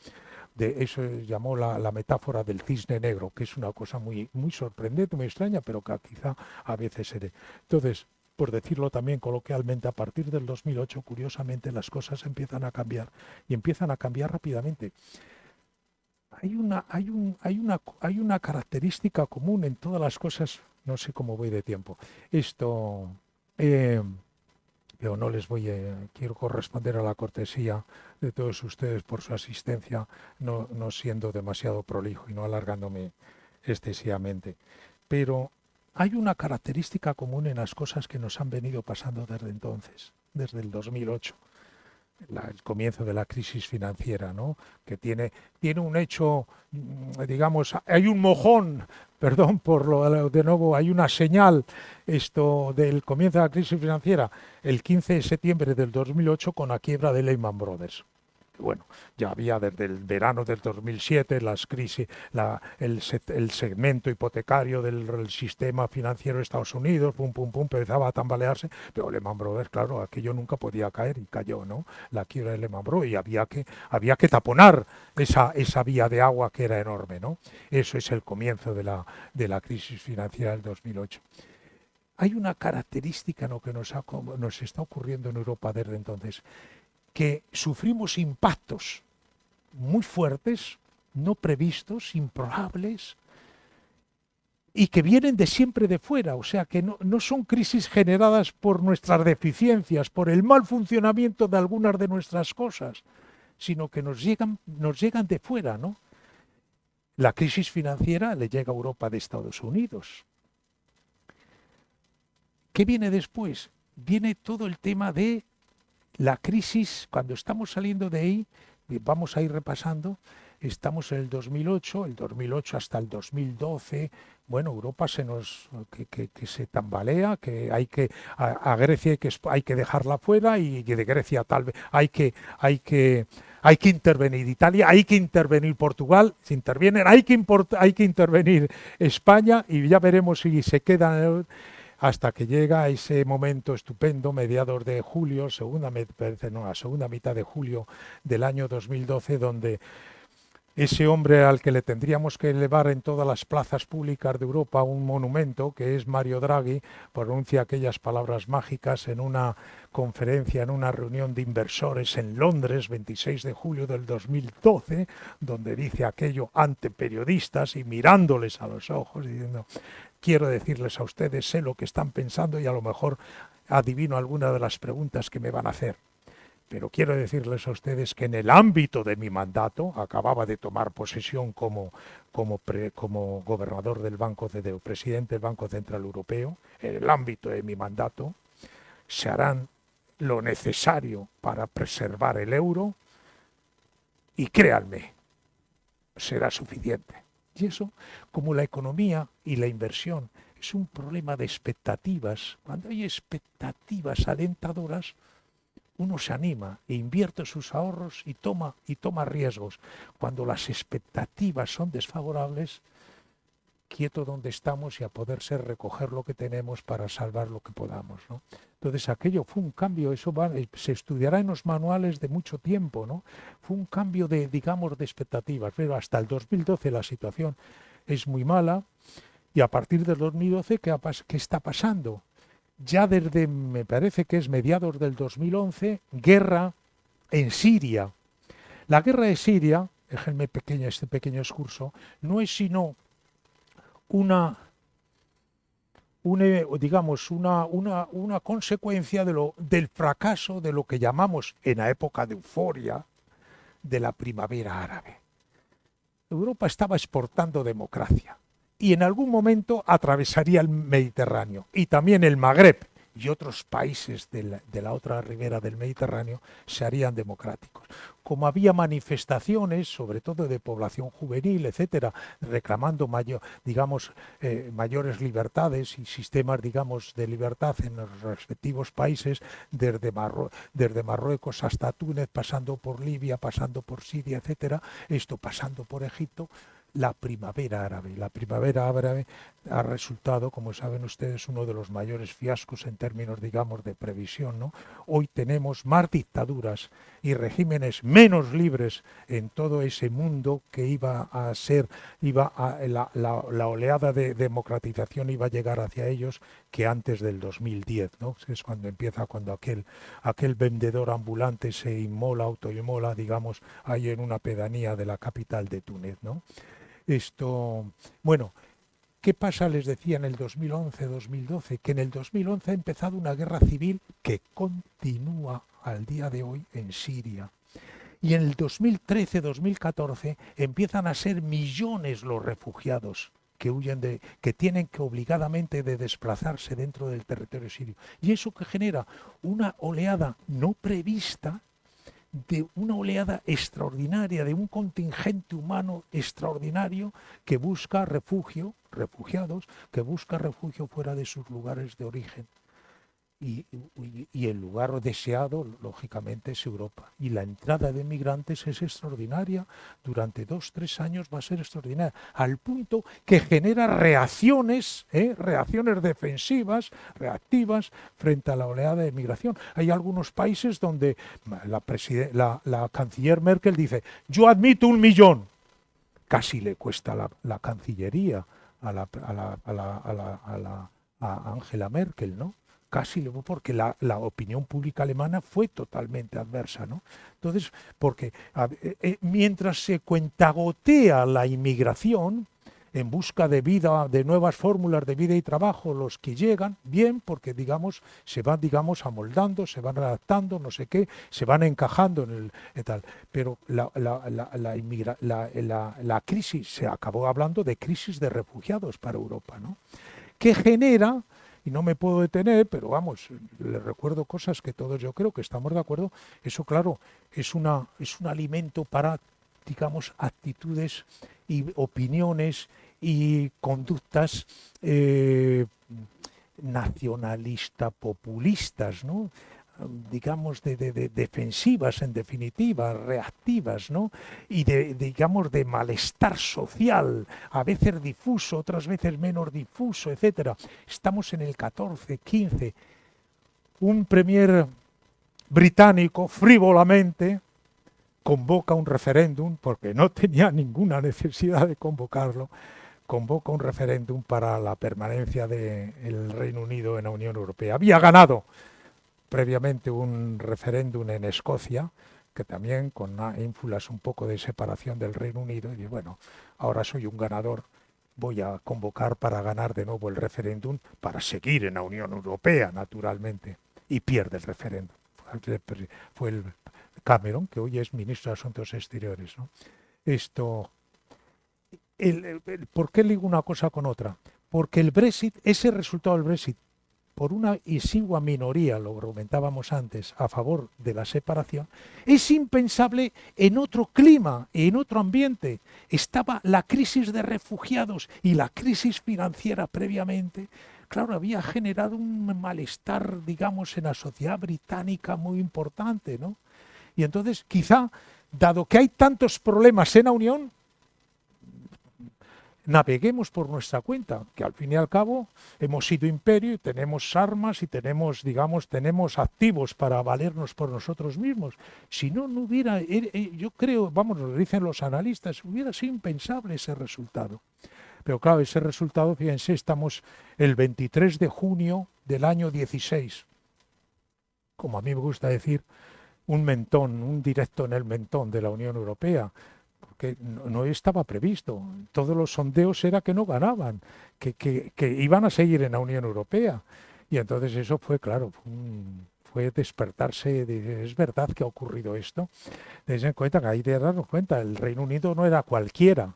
De eso llamó la metáfora del cisne negro, que es una cosa muy, muy sorprendente, muy extraña, pero que quizá a veces se dé. Entonces, por decirlo también coloquialmente, a partir del 2008, curiosamente, las cosas empiezan a cambiar y empiezan a cambiar rápidamente. Hay una característica común en todas las cosas, no sé cómo voy de tiempo. Pero no quiero corresponder a la cortesía de todos ustedes por su asistencia, no siendo demasiado prolijo y no alargándome excesivamente. Pero hay una característica común en las cosas que nos han venido pasando desde entonces, desde el 2008. El comienzo de la crisis financiera, ¿no? Que tiene un hecho, digamos, hay un mojón, perdón de nuevo, hay una señal del comienzo de la crisis financiera, el 15 de septiembre del 2008 con la quiebra de Lehman Brothers. Bueno, ya había desde el verano del 2007 las crisis, el segmento hipotecario del sistema financiero de Estados Unidos, empezaba a tambalearse, pero Lehman Brothers, claro, aquello nunca podía caer y cayó, ¿no? La quiebra de Lehman Brothers, y había que taponar esa vía de agua que era enorme, ¿no? Eso es el comienzo de la crisis financiera del 2008. Hay una característica, ¿no?, que nos está ocurriendo en Europa desde entonces, que sufrimos impactos muy fuertes, no previstos, improbables, y que vienen de siempre de fuera, o sea que no son crisis generadas por nuestras deficiencias, por el mal funcionamiento de algunas de nuestras cosas, sino que nos llegan de fuera, ¿no? La crisis financiera le llega a Europa de Estados Unidos. ¿Qué viene después? Viene todo el tema de la crisis, cuando estamos saliendo de ahí, vamos a ir repasando, estamos en el 2008 hasta el 2012, bueno, Europa que se tambalea, que a Grecia hay que dejarla fuera y de Grecia tal vez hay que intervenir Italia, hay que intervenir Portugal, se intervienen, hay que intervenir España y ya veremos si se quedan hasta que llega ese momento estupendo, mediados de julio, la segunda mitad de julio del año 2012, donde ese hombre al que le tendríamos que elevar en todas las plazas públicas de Europa un monumento, que es Mario Draghi, pronuncia aquellas palabras mágicas en una conferencia, en una reunión de inversores en Londres, 26 de julio del 2012, donde dice aquello ante periodistas y mirándoles a los ojos, diciendo: quiero decirles a ustedes, sé lo que están pensando y a lo mejor adivino alguna de las preguntas que me van a hacer. Pero quiero decirles a ustedes que en el ámbito de mi mandato, acababa de tomar posesión como gobernador del presidente del Banco Central Europeo, en el ámbito de mi mandato, se harán lo necesario para preservar el euro y créanme, será suficiente. Y eso, como la economía y la inversión es un problema de expectativas, cuando hay expectativas alentadoras, uno se anima e invierte sus ahorros y toma riesgos. Cuando las expectativas son desfavorables, quieto donde estamos y a poder ser recoger lo que tenemos para salvar lo que podamos, ¿no? Entonces aquello fue un cambio, se estudiará en los manuales de mucho tiempo, ¿no? Fue un cambio de expectativas, pero hasta el 2012 la situación es muy mala y a partir del 2012, ¿qué está pasando? Ya desde, me parece que es mediados del 2011, guerra en Siria. La guerra de Siria, déjenme este pequeño excurso, no es sino una consecuencia del fracaso de lo que llamamos en la época de euforia de la primavera árabe. Europa estaba exportando democracia y en algún momento atravesaría el Mediterráneo y también el Magreb y otros países de la otra ribera del Mediterráneo se harían democráticos. Como había manifestaciones, sobre todo de población juvenil, etcétera, reclamando mayores libertades y sistemas, de libertad en los respectivos países, desde Marruecos hasta Túnez, pasando por Libia, pasando por Siria, etcétera, esto pasando por Egipto, la primavera árabe. La primavera árabe ha resultado, como saben ustedes, uno de los mayores fiascos en términos, de previsión, ¿no? Hoy tenemos más dictaduras y regímenes menos libres en todo ese mundo que la oleada de democratización iba a llegar hacia ellos que antes del 2010, ¿no? Es cuando aquel vendedor ambulante se autoinmola, ahí en una pedanía de la capital de Túnez, ¿no? ¿Qué pasa? Les decía en el 2011-2012, que en el 2011 ha empezado una guerra civil que continúa al día de hoy en Siria. Y en el 2013-2014 empiezan a ser millones los refugiados que tienen que obligadamente de desplazarse dentro del territorio sirio. Y eso que genera una oleada no prevista, de una oleada extraordinaria, de un contingente humano extraordinario que busca refugiados, que busca refugio fuera de sus lugares de origen. Y el lugar deseado, lógicamente, es Europa. Y la entrada de migrantes es extraordinaria. Durante 2-3 años va a ser extraordinaria. Al punto que genera reacciones defensivas, reactivas, frente a la oleada de migración. Hay algunos países donde la canciller Merkel dice: yo admito 1 millón. Casi le cuesta la cancillería a Angela Merkel, ¿no? Casi porque la opinión pública alemana fue totalmente adversa, ¿no? Entonces, porque mientras se cuentagotea la inmigración, en busca de vida, de nuevas fórmulas de vida y trabajo, los que llegan, bien, porque digamos, se van, digamos, amoldando, se van adaptando, no sé qué, se van encajando en el tal. Pero la crisis, se acabó hablando de crisis de refugiados para Europa, ¿no? Que genera, y no me puedo detener, pero vamos, les recuerdo cosas que todos yo creo que estamos de acuerdo, eso claro, es un alimento para, digamos, actitudes y opiniones y conductas nacionalista populistas, ¿no? Digamos, de defensivas, en definitiva, reactivas, ¿no? Y digamos, de malestar social, a veces difuso, otras veces menos difuso, etcétera. Estamos en el 14, 15. Un premier británico, frívolamente, convoca un referéndum, porque no tenía ninguna necesidad de convocarlo, convoca un referéndum para la permanencia del Reino Unido en la Unión Europea. Había ganado previamente un referéndum en Escocia, que también con ínfulas un poco de separación del Reino Unido, y dice, bueno, ahora soy un ganador, voy a convocar para ganar de nuevo el referéndum, para seguir en la Unión Europea, naturalmente, y pierde el referéndum. Fue el Cameron, que hoy es ministro de Asuntos Exteriores, ¿no? ¿Por qué ligo una cosa con otra? Porque el Brexit, ese resultado del Brexit, por una exigua minoría, lo comentábamos antes, a favor de la separación, es impensable en otro clima, en otro ambiente. Estaba la crisis de refugiados y la crisis financiera previamente. Claro, había generado un malestar, digamos, en la sociedad británica muy importante, ¿no? Y entonces, quizá, dado que hay tantos problemas en la Unión, naveguemos por nuestra cuenta, que al fin y al cabo hemos sido imperio y tenemos armas y tenemos, digamos, tenemos activos para valernos por nosotros mismos. Si no, no hubiera, yo creo, vamos, lo dicen los analistas, hubiera sido impensable ese resultado. Pero claro, ese resultado, fíjense, estamos el 23 de junio del año 16. Como a mí me gusta decir, un mentón, un directo en el mentón de la Unión Europea, porque no estaba previsto. Todos los sondeos era que no ganaban, que iban a seguir en la Unión Europea. Y entonces eso fue, claro, fue despertarse, es verdad que ha ocurrido esto. Tened en cuenta que hay que darnos cuenta, el Reino Unido no era cualquiera,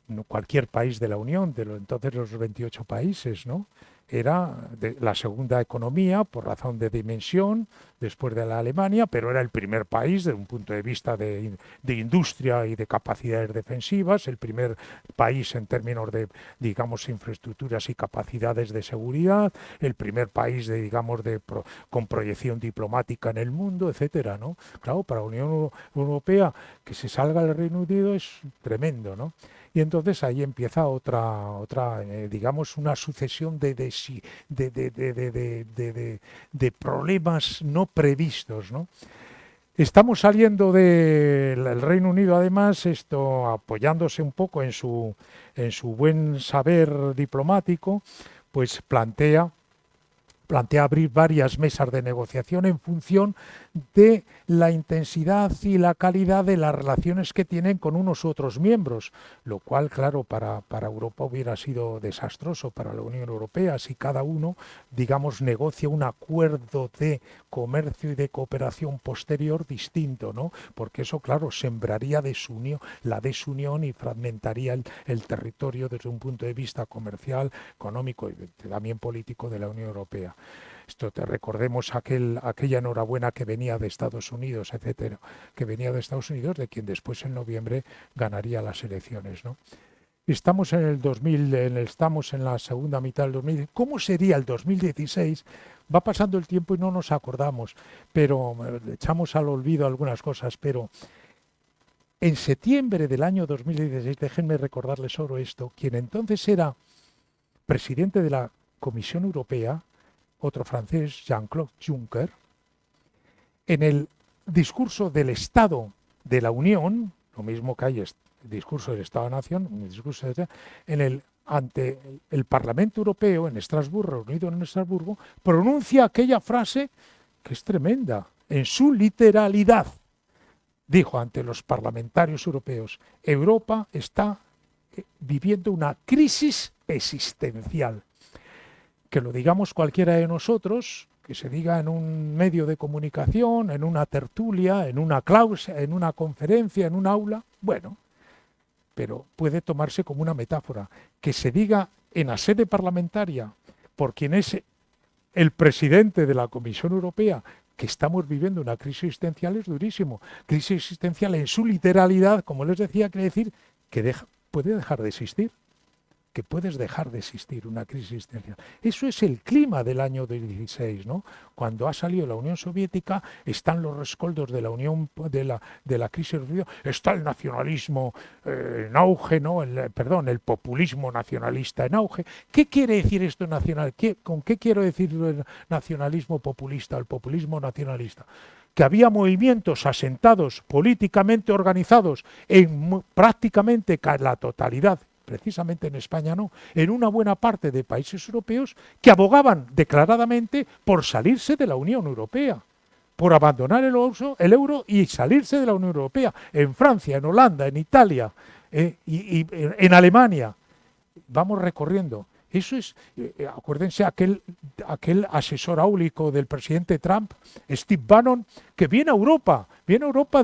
no cualquier país de la Unión, entonces los 28 países, ¿no? Era la segunda economía por razón de dimensión después de la Alemania, pero era el primer país desde un punto de vista de industria y de capacidades defensivas, el primer país en términos de, digamos, infraestructuras y capacidades de seguridad, el primer país de, digamos, con proyección diplomática en el mundo, etcétera, ¿no? Claro, para la Unión Europea que se salga el Reino Unido es tremendo, ¿no? Y entonces ahí empieza digamos, una sucesión de problemas no previstos, ¿no? Estamos saliendo del Reino Unido, además, apoyándose un poco en su buen saber diplomático, pues plantea abrir varias mesas de negociación en función de la intensidad y la calidad de las relaciones que tienen con unos u otros miembros, lo cual, claro, para Europa hubiera sido desastroso, para la Unión Europea, si cada uno, digamos, negocia un acuerdo de comercio y de cooperación posterior distinto, ¿no? Porque eso, claro, sembraría la desunión y fragmentaría el territorio desde un punto de vista comercial, económico y también político de la Unión Europea. Recordemos aquella enhorabuena que venía de Estados Unidos, etcétera, que venía de Estados Unidos, de quien después en noviembre ganaría las elecciones, ¿no? Estamos en el 2000, estamos en la segunda mitad del 2000. ¿Cómo sería el 2016? Va pasando el tiempo y no nos acordamos, pero echamos al olvido algunas cosas, pero en septiembre del año 2016, déjenme recordarles solo esto, quien entonces era presidente de la Comisión Europea, otro francés, Jean-Claude Juncker, en el discurso del Estado de la Unión, lo mismo que hay el discurso del Estado-Nación, ante el Parlamento Europeo en Estrasburgo, reunido en Estrasburgo, pronuncia aquella frase que es tremenda, en su literalidad. Dijo ante los parlamentarios europeos, Europa está viviendo una crisis existencial. Que lo digamos cualquiera de nosotros, que se diga en un medio de comunicación, en una tertulia, en una clase, en una conferencia, en un aula, bueno, pero puede tomarse como una metáfora. Que se diga en la sede parlamentaria por quien es el presidente de la Comisión Europea que estamos viviendo una crisis existencial es durísimo. Crisis existencial en su literalidad, como les decía, quiere decir que puede dejar de existir. Que puedes dejar de existir una crisis existencial. Eso es el clima del año 16, ¿no? Cuando ha salido la Unión Soviética, están los rescoldos de la Unión de la crisis, está el nacionalismo en auge, ¿no? El populismo nacionalista en auge. ¿Qué quiere decir esto nacional? ¿Con qué quiero decir el nacionalismo populista, el populismo nacionalista? Que había movimientos asentados, políticamente organizados en prácticamente la totalidad, precisamente en España no, en una buena parte de países europeos que abogaban declaradamente por salirse de la Unión Europea, por abandonar el euro y salirse de la Unión Europea. En Francia, en Holanda, en Italia y en Alemania. Vamos recorriendo. Eso es, acuérdense, aquel asesor áulico del presidente Trump, Steve Bannon, que viene a Europa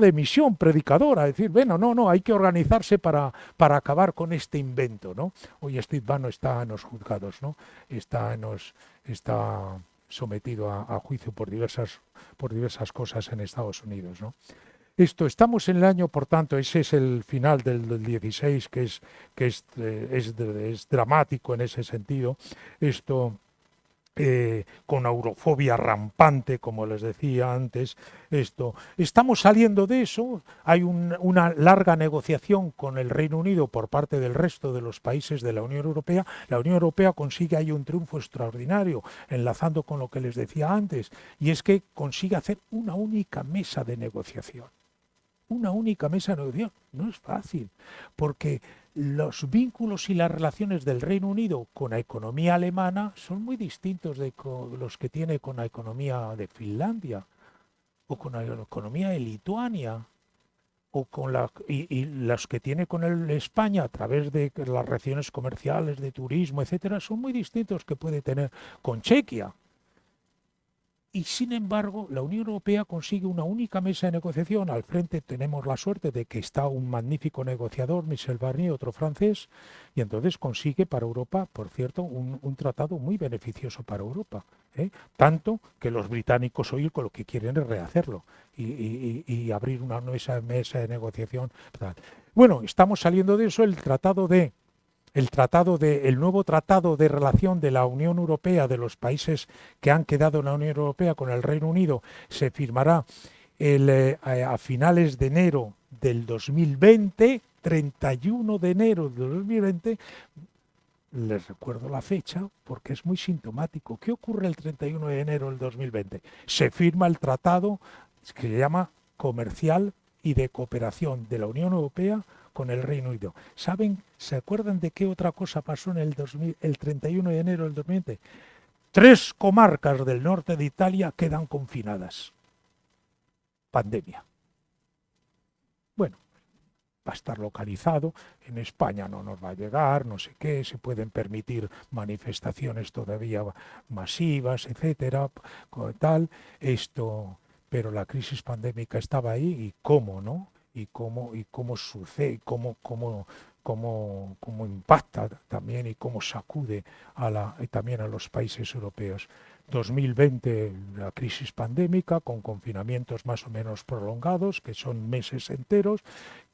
de misión predicadora, a decir, bueno, no, hay que organizarse para acabar con este invento, ¿no? Hoy Steve Bannon está en los juzgados, ¿no? Está sometido a juicio por diversas cosas en Estados Unidos, ¿no? Estamos en el año, por tanto, ese es el final del 16, que es dramático en ese sentido. Con eurofobia rampante, como les decía antes. Estamos saliendo de eso. Hay una larga negociación con el Reino Unido por parte del resto de los países de la Unión Europea. La Unión Europea consigue ahí un triunfo extraordinario, enlazando con lo que les decía antes, y es que consigue hacer una única mesa de negociación. Una única mesa de negociación. No es fácil, porque los vínculos y las relaciones del Reino Unido con la economía alemana son muy distintos de los que tiene con la economía de Finlandia o con la economía de Lituania o con y los que tiene con España a través de las relaciones comerciales, de turismo, etcétera, son muy distintos que puede tener con Chequia. Y sin embargo, la Unión Europea consigue una única mesa de negociación. Al frente tenemos la suerte de que está un magnífico negociador, Michel Barnier, otro francés, y entonces consigue para Europa, por cierto, un tratado muy beneficioso para Europa. Tanto que los británicos hoy con lo que quieren es rehacerlo y abrir una mesa de negociación. Bueno, estamos saliendo de eso. El nuevo tratado de relación de la Unión Europea, de los países que han quedado en la Unión Europea con el Reino Unido, se firmará a finales de enero del 2020, 31 de enero del 2020. Les recuerdo la fecha porque es muy sintomático. ¿Qué ocurre el 31 de enero del 2020? Se firma el tratado que se llama comercial y de cooperación de la Unión Europea con el Reino Unido. ¿Se acuerdan de qué otra cosa pasó en el 31 de enero del 2020? 3 comarcas del norte de Italia quedan confinadas. Pandemia. Bueno, va a estar localizado. En España no nos va a llegar, no sé qué, se pueden permitir manifestaciones todavía masivas, etcétera, tal. Pero la crisis pandémica estaba ahí y cómo, ¿no? Y cómo sucede, cómo impacta también y cómo sacude también a los países europeos. 2020, la crisis pandémica, con confinamientos más o menos prolongados, que son meses enteros.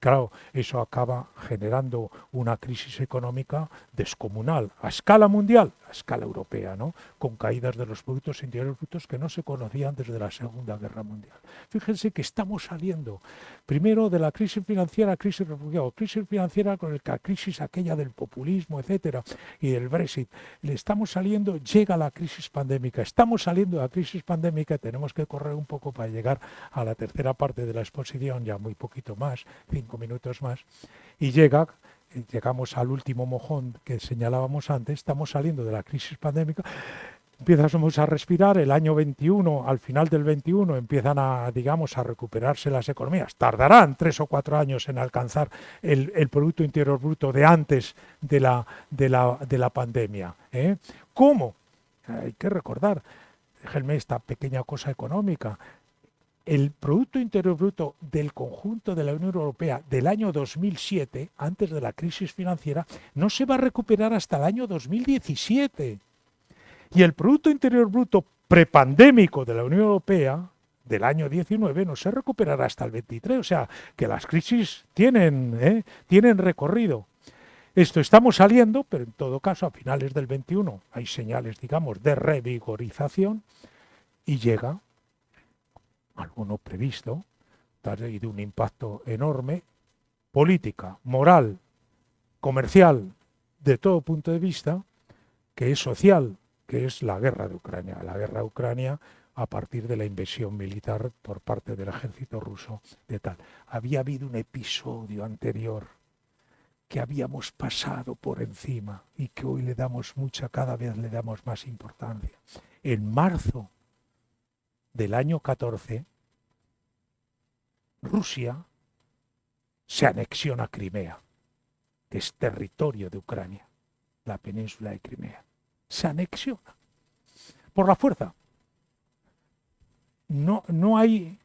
Claro, eso acaba generando una crisis económica descomunal, a escala mundial, a escala europea, ¿no? Con caídas de los productos interiores brutos que no se conocían desde la Segunda Guerra Mundial. Fíjense que estamos saliendo primero de la crisis financiera, crisis financiera con la crisis aquella del populismo, etcétera, y del Brexit. Le estamos saliendo, llega la crisis pandémica. Estamos saliendo de la crisis pandémica, tenemos que correr un poco para llegar a la tercera parte de la exposición, ya muy poquito más, 5 minutos más, y llegamos al último mojón que señalábamos antes. Estamos saliendo de la crisis pandémica Empezamos a respirar, el año 21, al final del 21, empiezan a, digamos, a recuperarse las economías. Tardarán 3 o 4 años en alcanzar el Producto Interior Bruto de antes de la pandemia. ¿Cómo? Hay que recordar, déjenme esta pequeña cosa económica. El Producto Interior Bruto del conjunto de la Unión Europea del año 2007, antes de la crisis financiera, no se va a recuperar hasta el año 2017. Y el Producto Interior Bruto prepandémico de la Unión Europea del año 19 no se recuperará hasta el 23. O sea, que las crisis tienen recorrido. Estamos saliendo, pero en todo caso a finales del 21 hay señales, digamos, de revigorización y llega algo no previsto y de un impacto enorme, política, moral, comercial, de todo punto de vista, que es social, que es la guerra de Ucrania. La guerra de Ucrania a partir de la invasión militar por parte del ejército ruso de tal. Había habido un episodio anterior que habíamos pasado por encima y que hoy le damos cada vez le damos más importancia. En marzo del año 14, Rusia se anexiona a Crimea, que es territorio de Ucrania, la península de Crimea. Se anexiona por la fuerza. No hay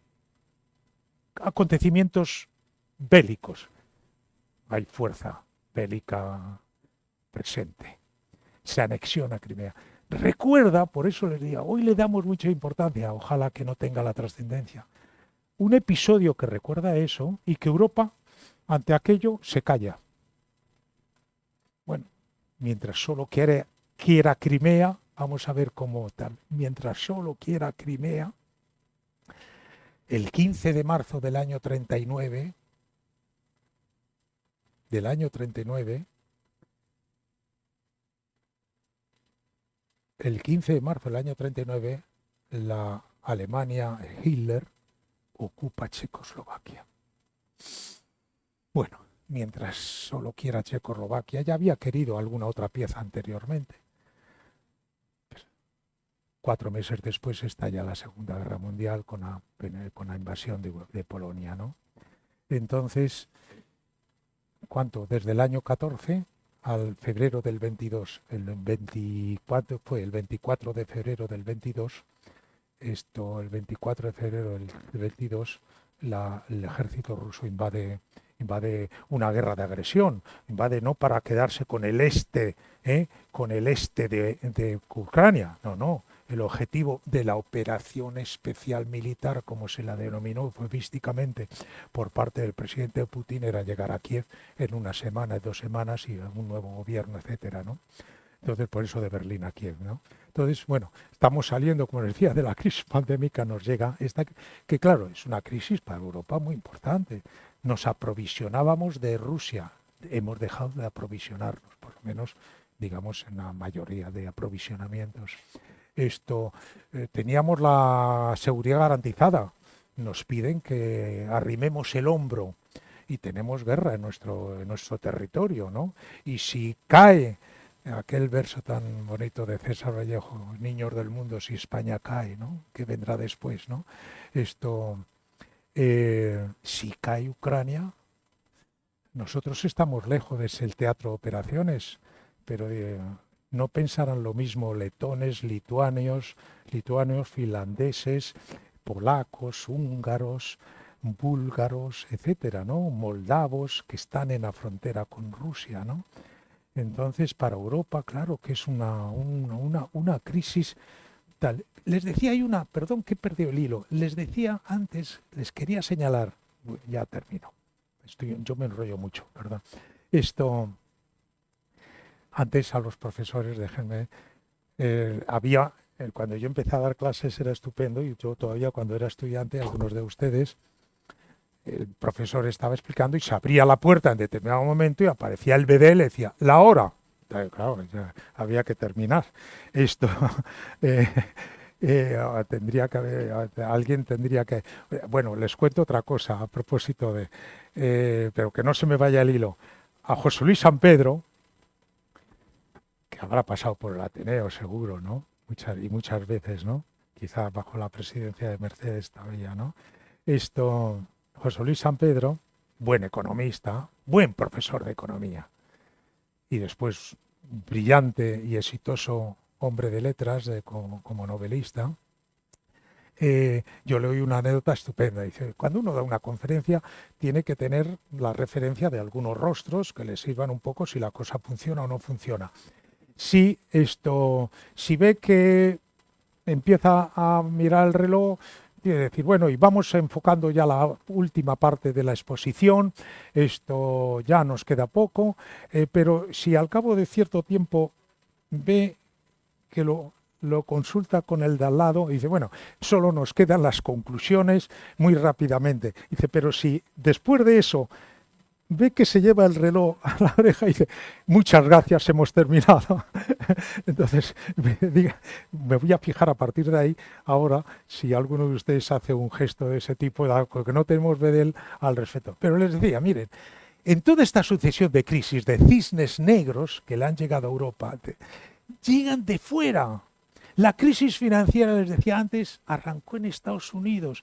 acontecimientos bélicos, hay fuerza bélica presente. Se anexiona a Crimea. Recuerda, por eso les digo, hoy le damos mucha importancia, ojalá que no tenga la trascendencia, un episodio que recuerda eso y que Europa, ante aquello, se calla. Bueno, mientras solo quiera Crimea, vamos a ver cómo tal. Mientras solo quiera Crimea, el 15 de marzo del año 39, el 15 de marzo del año 39, la Alemania, Hitler, ocupa Checoslovaquia. Bueno, mientras solo quiera Checoslovaquia, ya había querido alguna otra pieza anteriormente. 4 meses después estalla la Segunda Guerra Mundial con la invasión de Polonia, ¿no? Entonces, ¿cuánto? Desde el año 14 al febrero del 22, el 24 de febrero del 22, el 24 de febrero del 22, el ejército ruso invade una guerra de agresión, invade no para quedarse con el este de Ucrania, no. El objetivo de la operación especial militar, como se la denominó eufemísticamente por parte del presidente Putin, era llegar a Kiev en 1 semana, 2 semanas y un nuevo gobierno, etcétera, ¿no? Entonces, por eso de Berlín a Kiev, ¿no? Entonces, bueno, estamos saliendo, como les decía, de la crisis pandémica, nos llega esta, que claro, es una crisis para Europa muy importante. Nos aprovisionábamos de Rusia, hemos dejado de aprovisionarnos, por lo menos, digamos, en la mayoría de aprovisionamientos. Teníamos la seguridad garantizada, nos piden que arrimemos el hombro y tenemos guerra en nuestro territorio, ¿no? Y si cae aquel verso tan bonito de César Vallejo, Niños del mundo, si España cae, ¿no? ¿Qué vendrá después, no? Si cae Ucrania, nosotros estamos lejos de el teatro de operaciones, pero no pensarán lo mismo letones, lituanos, finlandeses, polacos, húngaros, búlgaros, etcétera, ¿no? Moldavos que están en la frontera con Rusia, ¿no? Entonces, para Europa, claro que es una crisis tal. Les decía, perdón que he perdido el hilo, les decía antes, les quería señalar, ya termino, yo me enrollo mucho, perdón. Antes a los profesores, déjenme, cuando yo empecé a dar clases era estupendo, y yo todavía cuando era estudiante, algunos de ustedes, el profesor estaba explicando y se abría la puerta en determinado momento y aparecía el BD y le decía, la hora. Claro, ya había que terminar. Alguien tendría que... Bueno, les cuento otra cosa a propósito pero que no se me vaya el hilo. A José Luis San Pedro, que habrá pasado por el Ateneo seguro, ¿no? muchas veces, ¿no? Quizá bajo la presidencia de Mercedes todavía, ¿no? José Luis San Pedro, buen economista, buen profesor de economía y después brillante y exitoso hombre de letras como novelista. Yo le oí una anécdota estupenda. Dice, cuando uno da una conferencia tiene que tener la referencia de algunos rostros que le sirvan un poco si la cosa funciona o no funciona. Si ve que empieza a mirar el reloj, tiene que decir, bueno, y vamos enfocando ya la última parte de la exposición, esto ya nos queda poco, pero si al cabo de cierto tiempo ve que lo consulta con el de al lado y dice, bueno, solo nos quedan las conclusiones muy rápidamente. Dice, pero si después de eso ve que se lleva el reloj a la oreja y dice, muchas gracias, hemos terminado. Entonces, me voy a fijar a partir de ahí, ahora, si alguno de ustedes hace un gesto de ese tipo, que no tenemos de él al respecto. Pero les decía, miren, en toda esta sucesión de crisis, de cisnes negros que le han llegado a Europa, llegan de fuera. La crisis financiera, les decía antes, arrancó en Estados Unidos.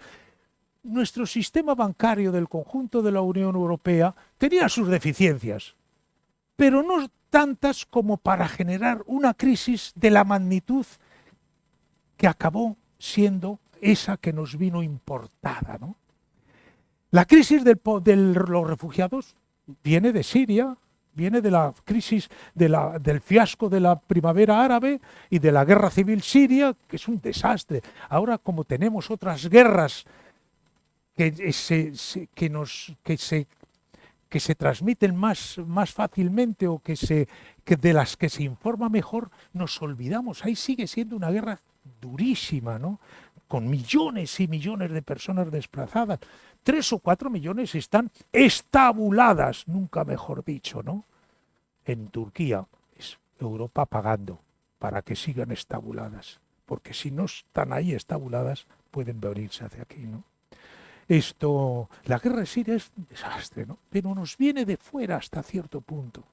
Nuestro sistema bancario del conjunto de la Unión Europea tenía sus deficiencias, pero no tantas como para generar una crisis de la magnitud que acabó siendo esa que nos vino importada, ¿no? La crisis de los refugiados viene de Siria, viene de la crisis del fiasco de la primavera árabe y de la guerra civil siria, que es un desastre. Ahora, como tenemos otras guerras que se transmiten más fácilmente o que de las que se informa mejor, nos olvidamos. Ahí sigue siendo una guerra durísima, ¿no? Con millones y millones de personas desplazadas. 3 o 4 millones están estabuladas, nunca mejor dicho, ¿no? En Turquía, es Europa pagando para que sigan estabuladas, porque si no están ahí estabuladas, pueden venirse hacia aquí, ¿no? La guerra de Siria es un desastre, ¿no? Pero nos viene de fuera hasta cierto punto.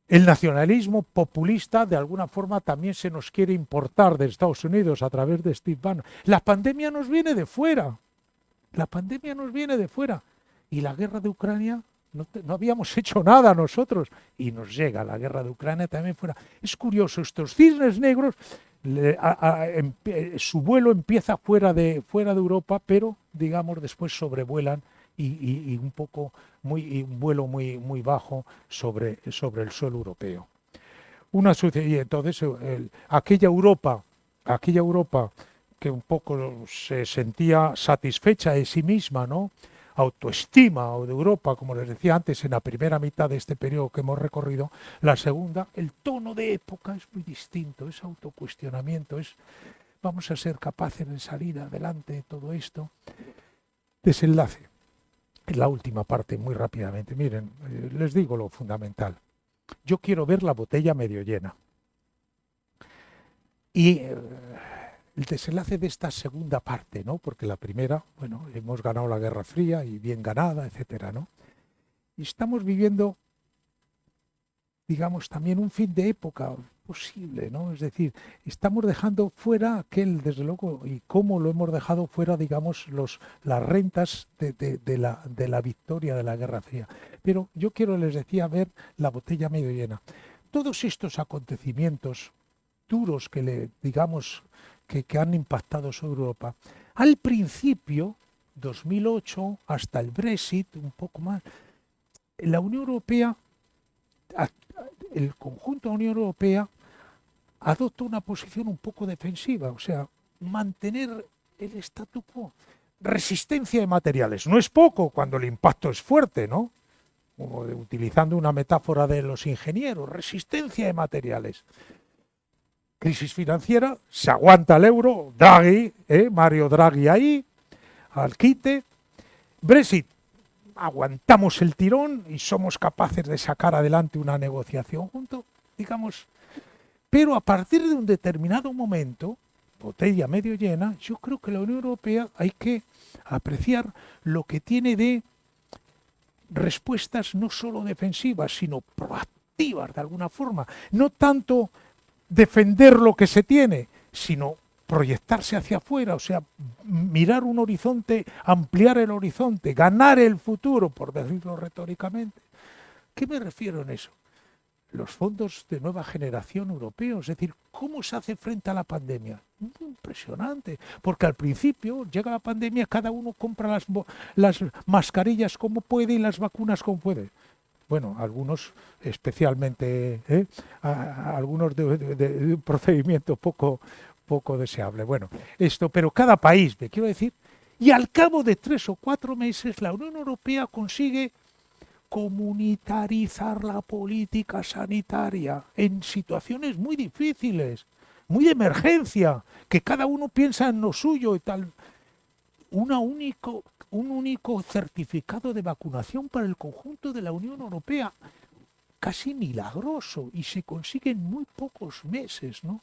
El nacionalismo populista, de alguna forma, también se nos quiere importar de Estados Unidos a través de Steve Bannon. La pandemia nos viene de fuera. La pandemia nos viene de fuera. Y la guerra de Ucrania, no habíamos hecho nada nosotros. Y nos llega la guerra de Ucrania también fuera. Es curioso, estos cisnes negros, su vuelo empieza fuera de Europa, pero, digamos, después sobrevuelan y un poco un vuelo muy bajo sobre el suelo europeo. Y entonces aquella Europa que un poco se sentía satisfecha de sí misma, ¿no? Autoestima o de Europa, como les decía antes, en la primera mitad de este periodo que hemos recorrido, la segunda, el tono de época es muy distinto, es autocuestionamiento, vamos a ser capaces de salir adelante de todo esto. Desenlace. En la última parte, muy rápidamente. Miren, les digo lo fundamental. Yo quiero ver la botella medio llena. Y el desenlace de esta segunda parte, ¿no? Porque la primera, bueno, hemos ganado la Guerra Fría y bien ganada, etcétera, ¿no? Y estamos viviendo, digamos, también un fin de época posible, ¿no? Es decir, estamos dejando fuera desde luego, y cómo lo hemos dejado fuera, digamos, las rentas de la victoria de la Guerra Fría. Pero yo les decía, ver la botella medio llena. Todos estos acontecimientos duros digamos, que han impactado sobre Europa, al principio, 2008, hasta el Brexit, un poco más, la Unión Europea, el conjunto de la Unión Europea adopta una posición un poco defensiva, o sea, mantener el statu quo. Resistencia de materiales. No es poco cuando el impacto es fuerte, ¿no? Como utilizando una metáfora de los ingenieros, resistencia de materiales. Crisis financiera, se aguanta el euro, Draghi, Mario Draghi ahí, al quite. Brexit, aguantamos el tirón y somos capaces de sacar adelante una negociación junto, digamos. Pero a partir de un determinado momento, botella medio llena, yo creo que la Unión Europea hay que apreciar lo que tiene de respuestas no solo defensivas, sino proactivas de alguna forma. No tanto defender lo que se tiene, sino proyectarse hacia afuera, o sea, mirar un horizonte, ampliar el horizonte, ganar el futuro, por decirlo retóricamente. ¿Qué me refiero en eso? Los fondos de nueva generación europeos, es decir, ¿cómo se hace frente a la pandemia? Impresionante, porque al principio llega la pandemia, cada uno compra las mascarillas como puede y las vacunas como puede. Bueno, algunos especialmente, algunos de un procedimiento poco deseable. Bueno, pero cada país, me quiero decir, y al cabo de 3 o 4 meses la Unión Europea consigue comunitarizar la política sanitaria en situaciones muy difíciles, muy de emergencia, que cada uno piensa en lo suyo y tal. Un único certificado de vacunación para el conjunto de la Unión Europea, casi milagroso, y se consigue en muy pocos meses, ¿no?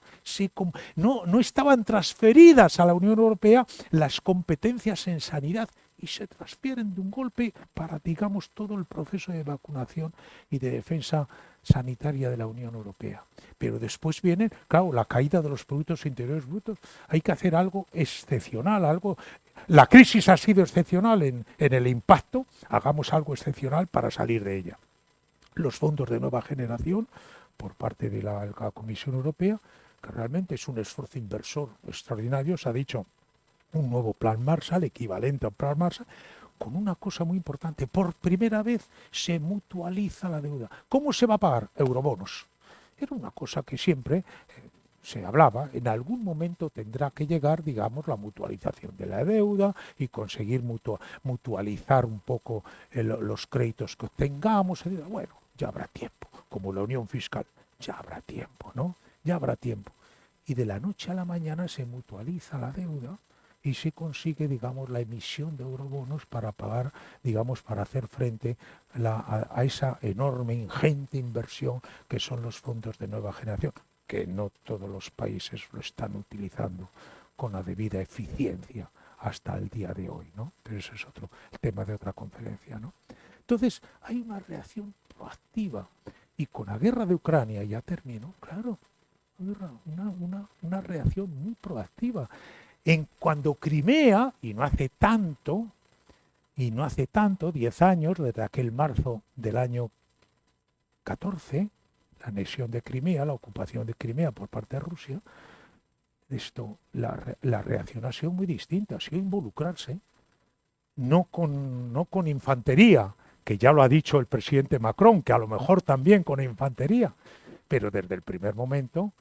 No estaban transferidas a la Unión Europea las competencias en sanidad y se transfieren de un golpe para, digamos, todo el proceso de vacunación y de defensa sanitaria de la Unión Europea. Pero después viene, claro, la caída de los productos interiores brutos. Hay que hacer algo excepcional, La crisis ha sido excepcional en el impacto, hagamos algo excepcional para salir de ella. Los fondos de nueva generación por parte de la Comisión Europea, que realmente es un esfuerzo inversor extraordinario, se ha dicho un nuevo plan Marshall, equivalente a un plan Marshall, con una cosa muy importante. Por primera vez se mutualiza la deuda. ¿Cómo se va a pagar? Eurobonos. Era una cosa que siempre se hablaba. En algún momento tendrá que llegar, digamos, la mutualización de la deuda y conseguir mutualizar un poco los créditos que obtengamos. Bueno, ya habrá tiempo. Como la unión fiscal, ya habrá tiempo, ¿no? Ya habrá tiempo. Y de la noche a la mañana se mutualiza la deuda y se consigue, digamos, la emisión de eurobonos para pagar, digamos, para hacer frente a esa enorme, ingente inversión que son los fondos de nueva generación, que no todos los países lo están utilizando con la debida eficiencia hasta el día de hoy, ¿no? Pero ese es otro tema de otra conferencia, ¿no? Entonces, hay una reacción proactiva. Y con la guerra de Ucrania, ya termino, claro, una reacción muy proactiva. Cuando Crimea, y no hace tanto, 10 años, desde aquel marzo del año 14, la anexión de Crimea, la ocupación de Crimea por parte de Rusia, la reacción ha sido muy distinta, ha sido involucrarse, no con infantería, que ya lo ha dicho el presidente Macron, que a lo mejor también con infantería, pero desde el primer momento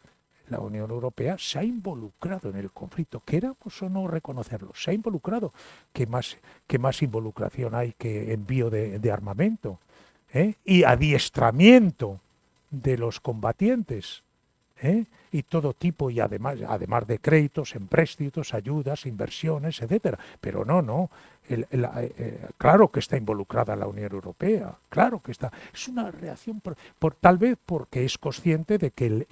la Unión Europea se ha involucrado en el conflicto, queramos o no reconocerlo, se ha involucrado. ¿Qué más involucración hay que envío de armamento? Y adiestramiento de los combatientes, y todo tipo, y además de créditos, empréstitos, ayudas, inversiones, etcétera. Pero no, claro que está involucrada la Unión Europea, claro que está. Es una reacción, tal vez porque es consciente de que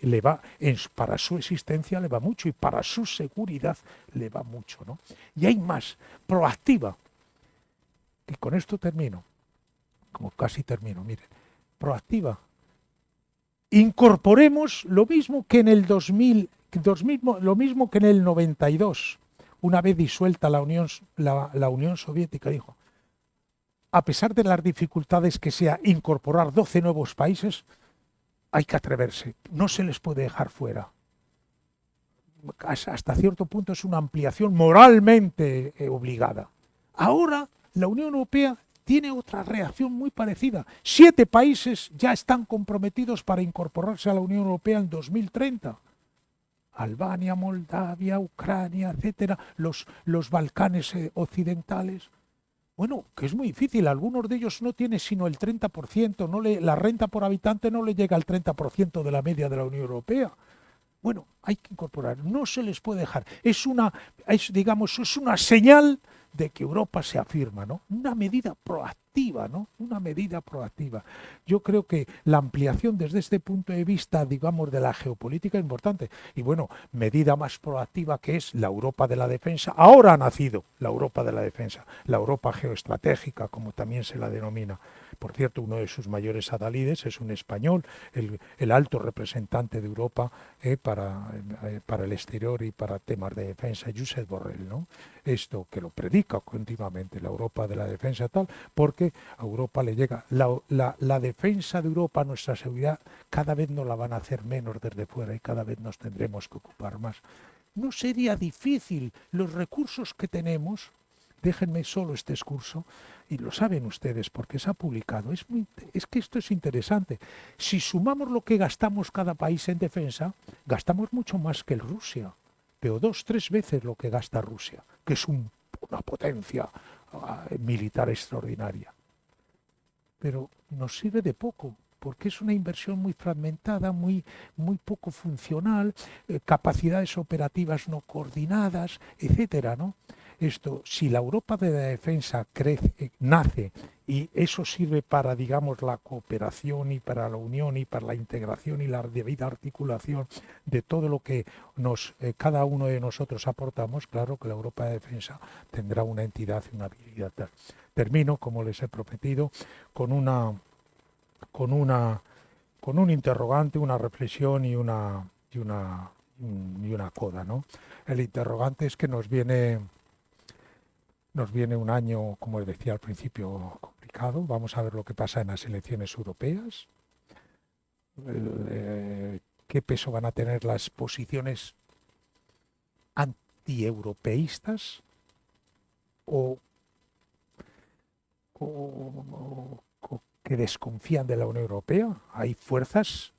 para su existencia le va mucho y para su seguridad le va mucho, ¿no? Y hay más, proactiva, y con esto termino, como casi termino, miren, proactiva. Incorporemos lo mismo que en el 2000, lo mismo que en el 92, una vez disuelta la Unión Soviética, dijo, a pesar de las dificultades que sea incorporar 12 nuevos países, hay que atreverse, no se les puede dejar fuera. Hasta cierto punto es una ampliación moralmente obligada. Ahora la Unión Europea tiene otra reacción muy parecida. 7 países ya están comprometidos para incorporarse a la Unión Europea en 2030. Albania, Moldavia, Ucrania, etcétera, los Balcanes occidentales. Bueno, que es muy difícil. Algunos de ellos no tienen sino el 30%. La renta por habitante no le llega al 30% de la media de la Unión Europea. Bueno, hay que incorporar, no se les puede dejar. Digamos, es una señal de que Europa se afirma, ¿no? Una medida proactiva, ¿no? Una medida proactiva. Yo creo que la ampliación desde este punto de vista, digamos, de la geopolítica es importante. Y bueno, medida más proactiva que es la Europa de la defensa. Ahora ha nacido la Europa de la defensa, la Europa geoestratégica, como también se la denomina. Por cierto, uno de sus mayores adalides es un español, el alto representante de Europa para el exterior y para temas de defensa, Josep Borrell, ¿no? Esto que lo predica continuamente, la Europa de la defensa tal, porque a Europa le llega la defensa de Europa, nuestra seguridad, cada vez nos la van a hacer menos desde fuera y cada vez nos tendremos que ocupar más. No sería difícil los recursos que tenemos. Déjenme solo este excurso, y lo saben ustedes porque se ha publicado. Es que esto es interesante. Si sumamos lo que gastamos cada país en defensa, gastamos mucho más que Rusia, pero 2-3 veces lo que gasta Rusia, que es una potencia militar extraordinaria. Pero nos sirve de poco, porque es una inversión muy fragmentada, muy poco funcional, capacidades operativas no coordinadas, etcétera, ¿no? Si la Europa de la defensa nace y eso sirve para, digamos, la cooperación y para la unión y para la integración y la debida articulación de todo lo que cada uno de nosotros aportamos, claro que la Europa de defensa tendrá una entidad y una habilidad. Termino, como les he prometido, con un interrogante, una reflexión y una coda, ¿no? El interrogante es que nos viene un año, como les decía al principio, complicado. Vamos a ver lo que pasa en las elecciones europeas. ¿Qué peso van a tener las posiciones antieuropeístas o que desconfían de la Unión Europea? Hay fuerzas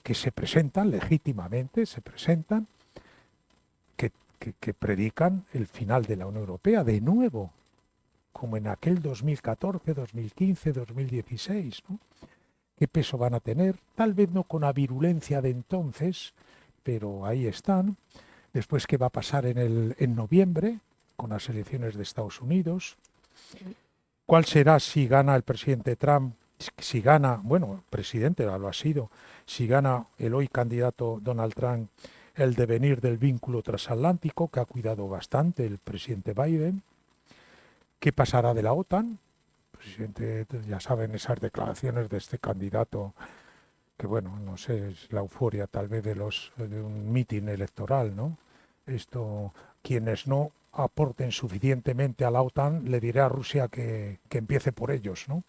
que se presentan legítimamente, que predican el final de la Unión Europea, de nuevo, como en aquel 2014, 2015, 2016, ¿no? ¿Qué peso van a tener? Tal vez no con la virulencia de entonces, pero ahí están. Después, ¿qué va a pasar en noviembre con las elecciones de Estados Unidos? ¿Cuál será si gana el presidente Trump? Si gana, bueno, el presidente lo ha sido, si gana el hoy candidato Donald Trump, el devenir del vínculo transatlántico, que ha cuidado bastante el presidente Biden. ¿Qué pasará de la OTAN? El presidente, ya saben, esas declaraciones de este candidato, que bueno, no sé, es la euforia tal vez de un mitin electoral, ¿no? Quienes no aporten suficientemente a la OTAN, le diré a Rusia que empiece por ellos, ¿no?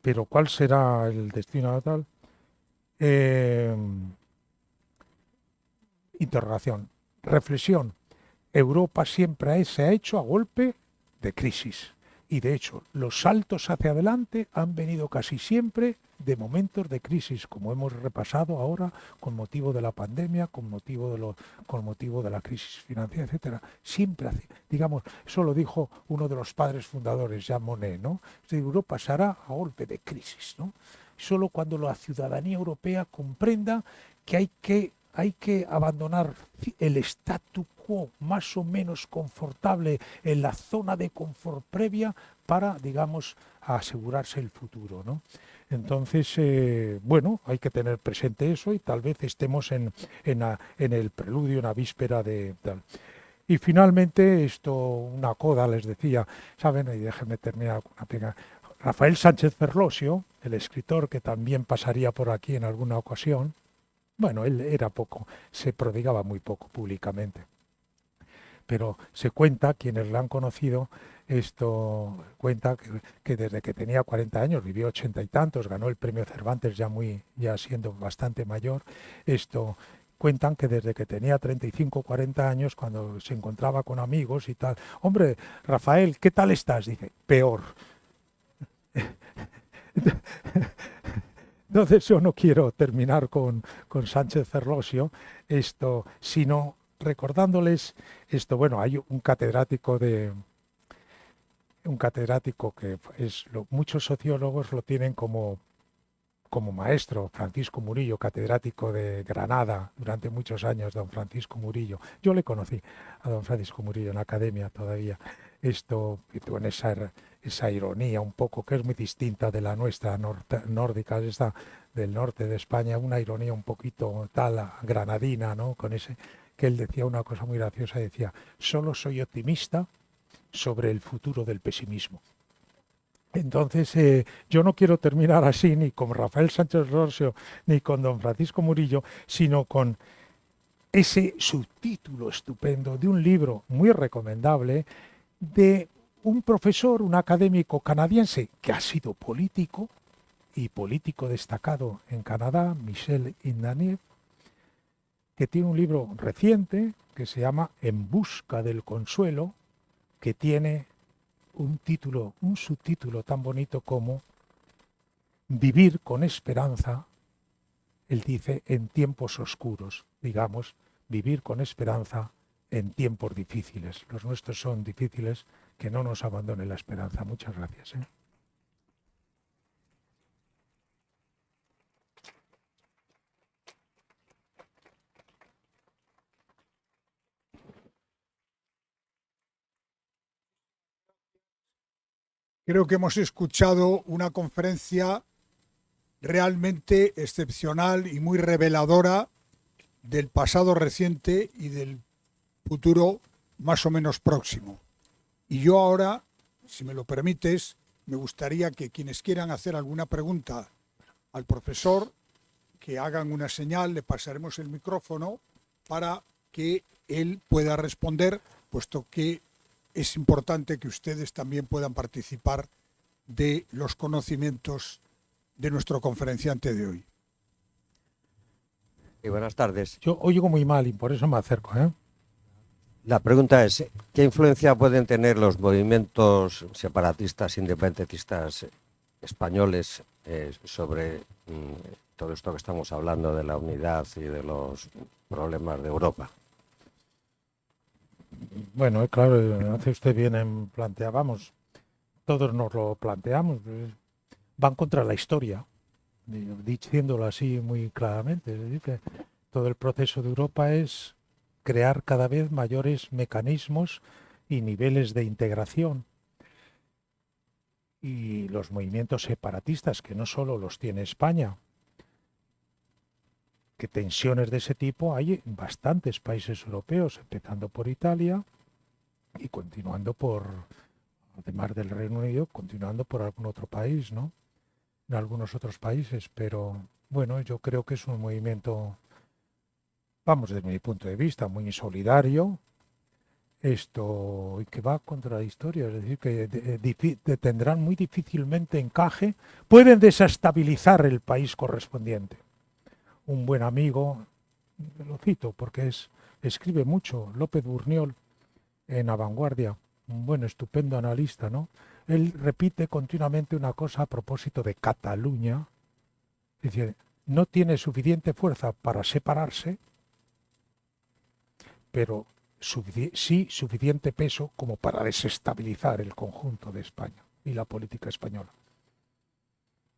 Pero ¿cuál será el destino tal? Interrogación. Reflexión. Europa siempre se ha hecho a golpe de crisis. Y de hecho, los saltos hacia adelante han venido casi siempre de momentos de crisis, como hemos repasado ahora, con motivo de la pandemia, con motivo de la crisis financiera, etcétera. Siempre, digamos, eso lo dijo uno de los padres fundadores, Jean Monnet, ¿no? Europa se hará a golpe de crisis, ¿no? Solo cuando la ciudadanía europea comprenda que hay que abandonar el statu quo más o menos confortable en la zona de confort previa para, digamos, asegurarse el futuro, ¿no? Entonces, bueno, hay que tener presente eso y tal vez estemos en el preludio, en la víspera de tal. Y finalmente, una coda, les decía, ¿saben? Y déjenme terminar con una pequeña. Rafael Sánchez Ferlosio, el escritor que también pasaría por aquí en alguna ocasión, bueno, él se prodigaba muy poco públicamente. Pero se cuenta, quienes lo han conocido, cuenta que desde que tenía 40 años, vivió 80 y tantos, ganó el premio Cervantes ya siendo bastante mayor, cuentan que desde que tenía 35 o 40 años, cuando se encontraba con amigos y tal, hombre, Rafael, ¿qué tal estás? Dice, peor. Entonces yo no quiero terminar con Sánchez Ferlosio, sino recordándoles bueno, hay un catedrático que muchos sociólogos lo tienen como como maestro, Francisco Murillo, catedrático de Granada durante muchos años, don Francisco Murillo. Yo le conocí a don Francisco Murillo en la academia todavía. Esto, con esa ironía un poco, que es muy distinta de la nuestra nórdica, esta del norte de España, una ironía un poquito tal, granadina, ¿no? Con ese, que él decía una cosa muy graciosa, decía, solo soy optimista sobre el futuro del pesimismo. Entonces, yo no quiero terminar así ni con Rafael Sánchez Rossio ni con don Francisco Murillo, sino con ese subtítulo estupendo de un libro muy recomendable de un profesor, un académico canadiense que ha sido político y político destacado en Canadá, Michel Indaniev, que tiene un libro reciente que se llama En busca del consuelo, que tiene un subtítulo tan bonito como Vivir con esperanza. Él dice en tiempos oscuros, digamos, vivir con esperanza en tiempos difíciles. Los nuestros son difíciles, que no nos abandone la esperanza. Muchas gracias. Creo que hemos escuchado una conferencia realmente excepcional y muy reveladora del pasado reciente y del futuro más o menos próximo. Y yo ahora, si me lo permites, me gustaría que quienes quieran hacer alguna pregunta al profesor, que hagan una señal, le pasaremos el micrófono para que él pueda responder, puesto que es importante que ustedes también puedan participar de los conocimientos de nuestro conferenciante de hoy. Y buenas tardes. Yo oigo muy mal y por eso me acerco. La pregunta es, ¿qué influencia pueden tener los movimientos separatistas, independentistas españoles sobre todo esto que estamos hablando de la unidad y de los problemas de Europa? Bueno, claro, hace usted bien en plantear, vamos, todos nos lo planteamos, van contra la historia, diciéndolo así muy claramente. Es decir, que todo el proceso de Europa es crear cada vez mayores mecanismos y niveles de integración. Y los movimientos separatistas, que no solo los tiene España, que tensiones de ese tipo hay en bastantes países europeos, empezando por Italia y continuando por, además del Reino Unido, continuando por algún otro país, ¿no? En algunos otros países, pero bueno, yo creo que es un movimiento, vamos, desde mi punto de vista, muy solidario, y que va contra la historia, es decir, que tendrán muy difícilmente encaje, pueden desestabilizar el país correspondiente. Un buen amigo, lo cito porque escribe mucho, López Burniol, en La Vanguardia, un buen, estupendo analista, ¿no? Él repite continuamente una cosa a propósito de Cataluña, dice, no tiene suficiente fuerza para separarse, pero sí suficiente peso como para desestabilizar el conjunto de España y la política española.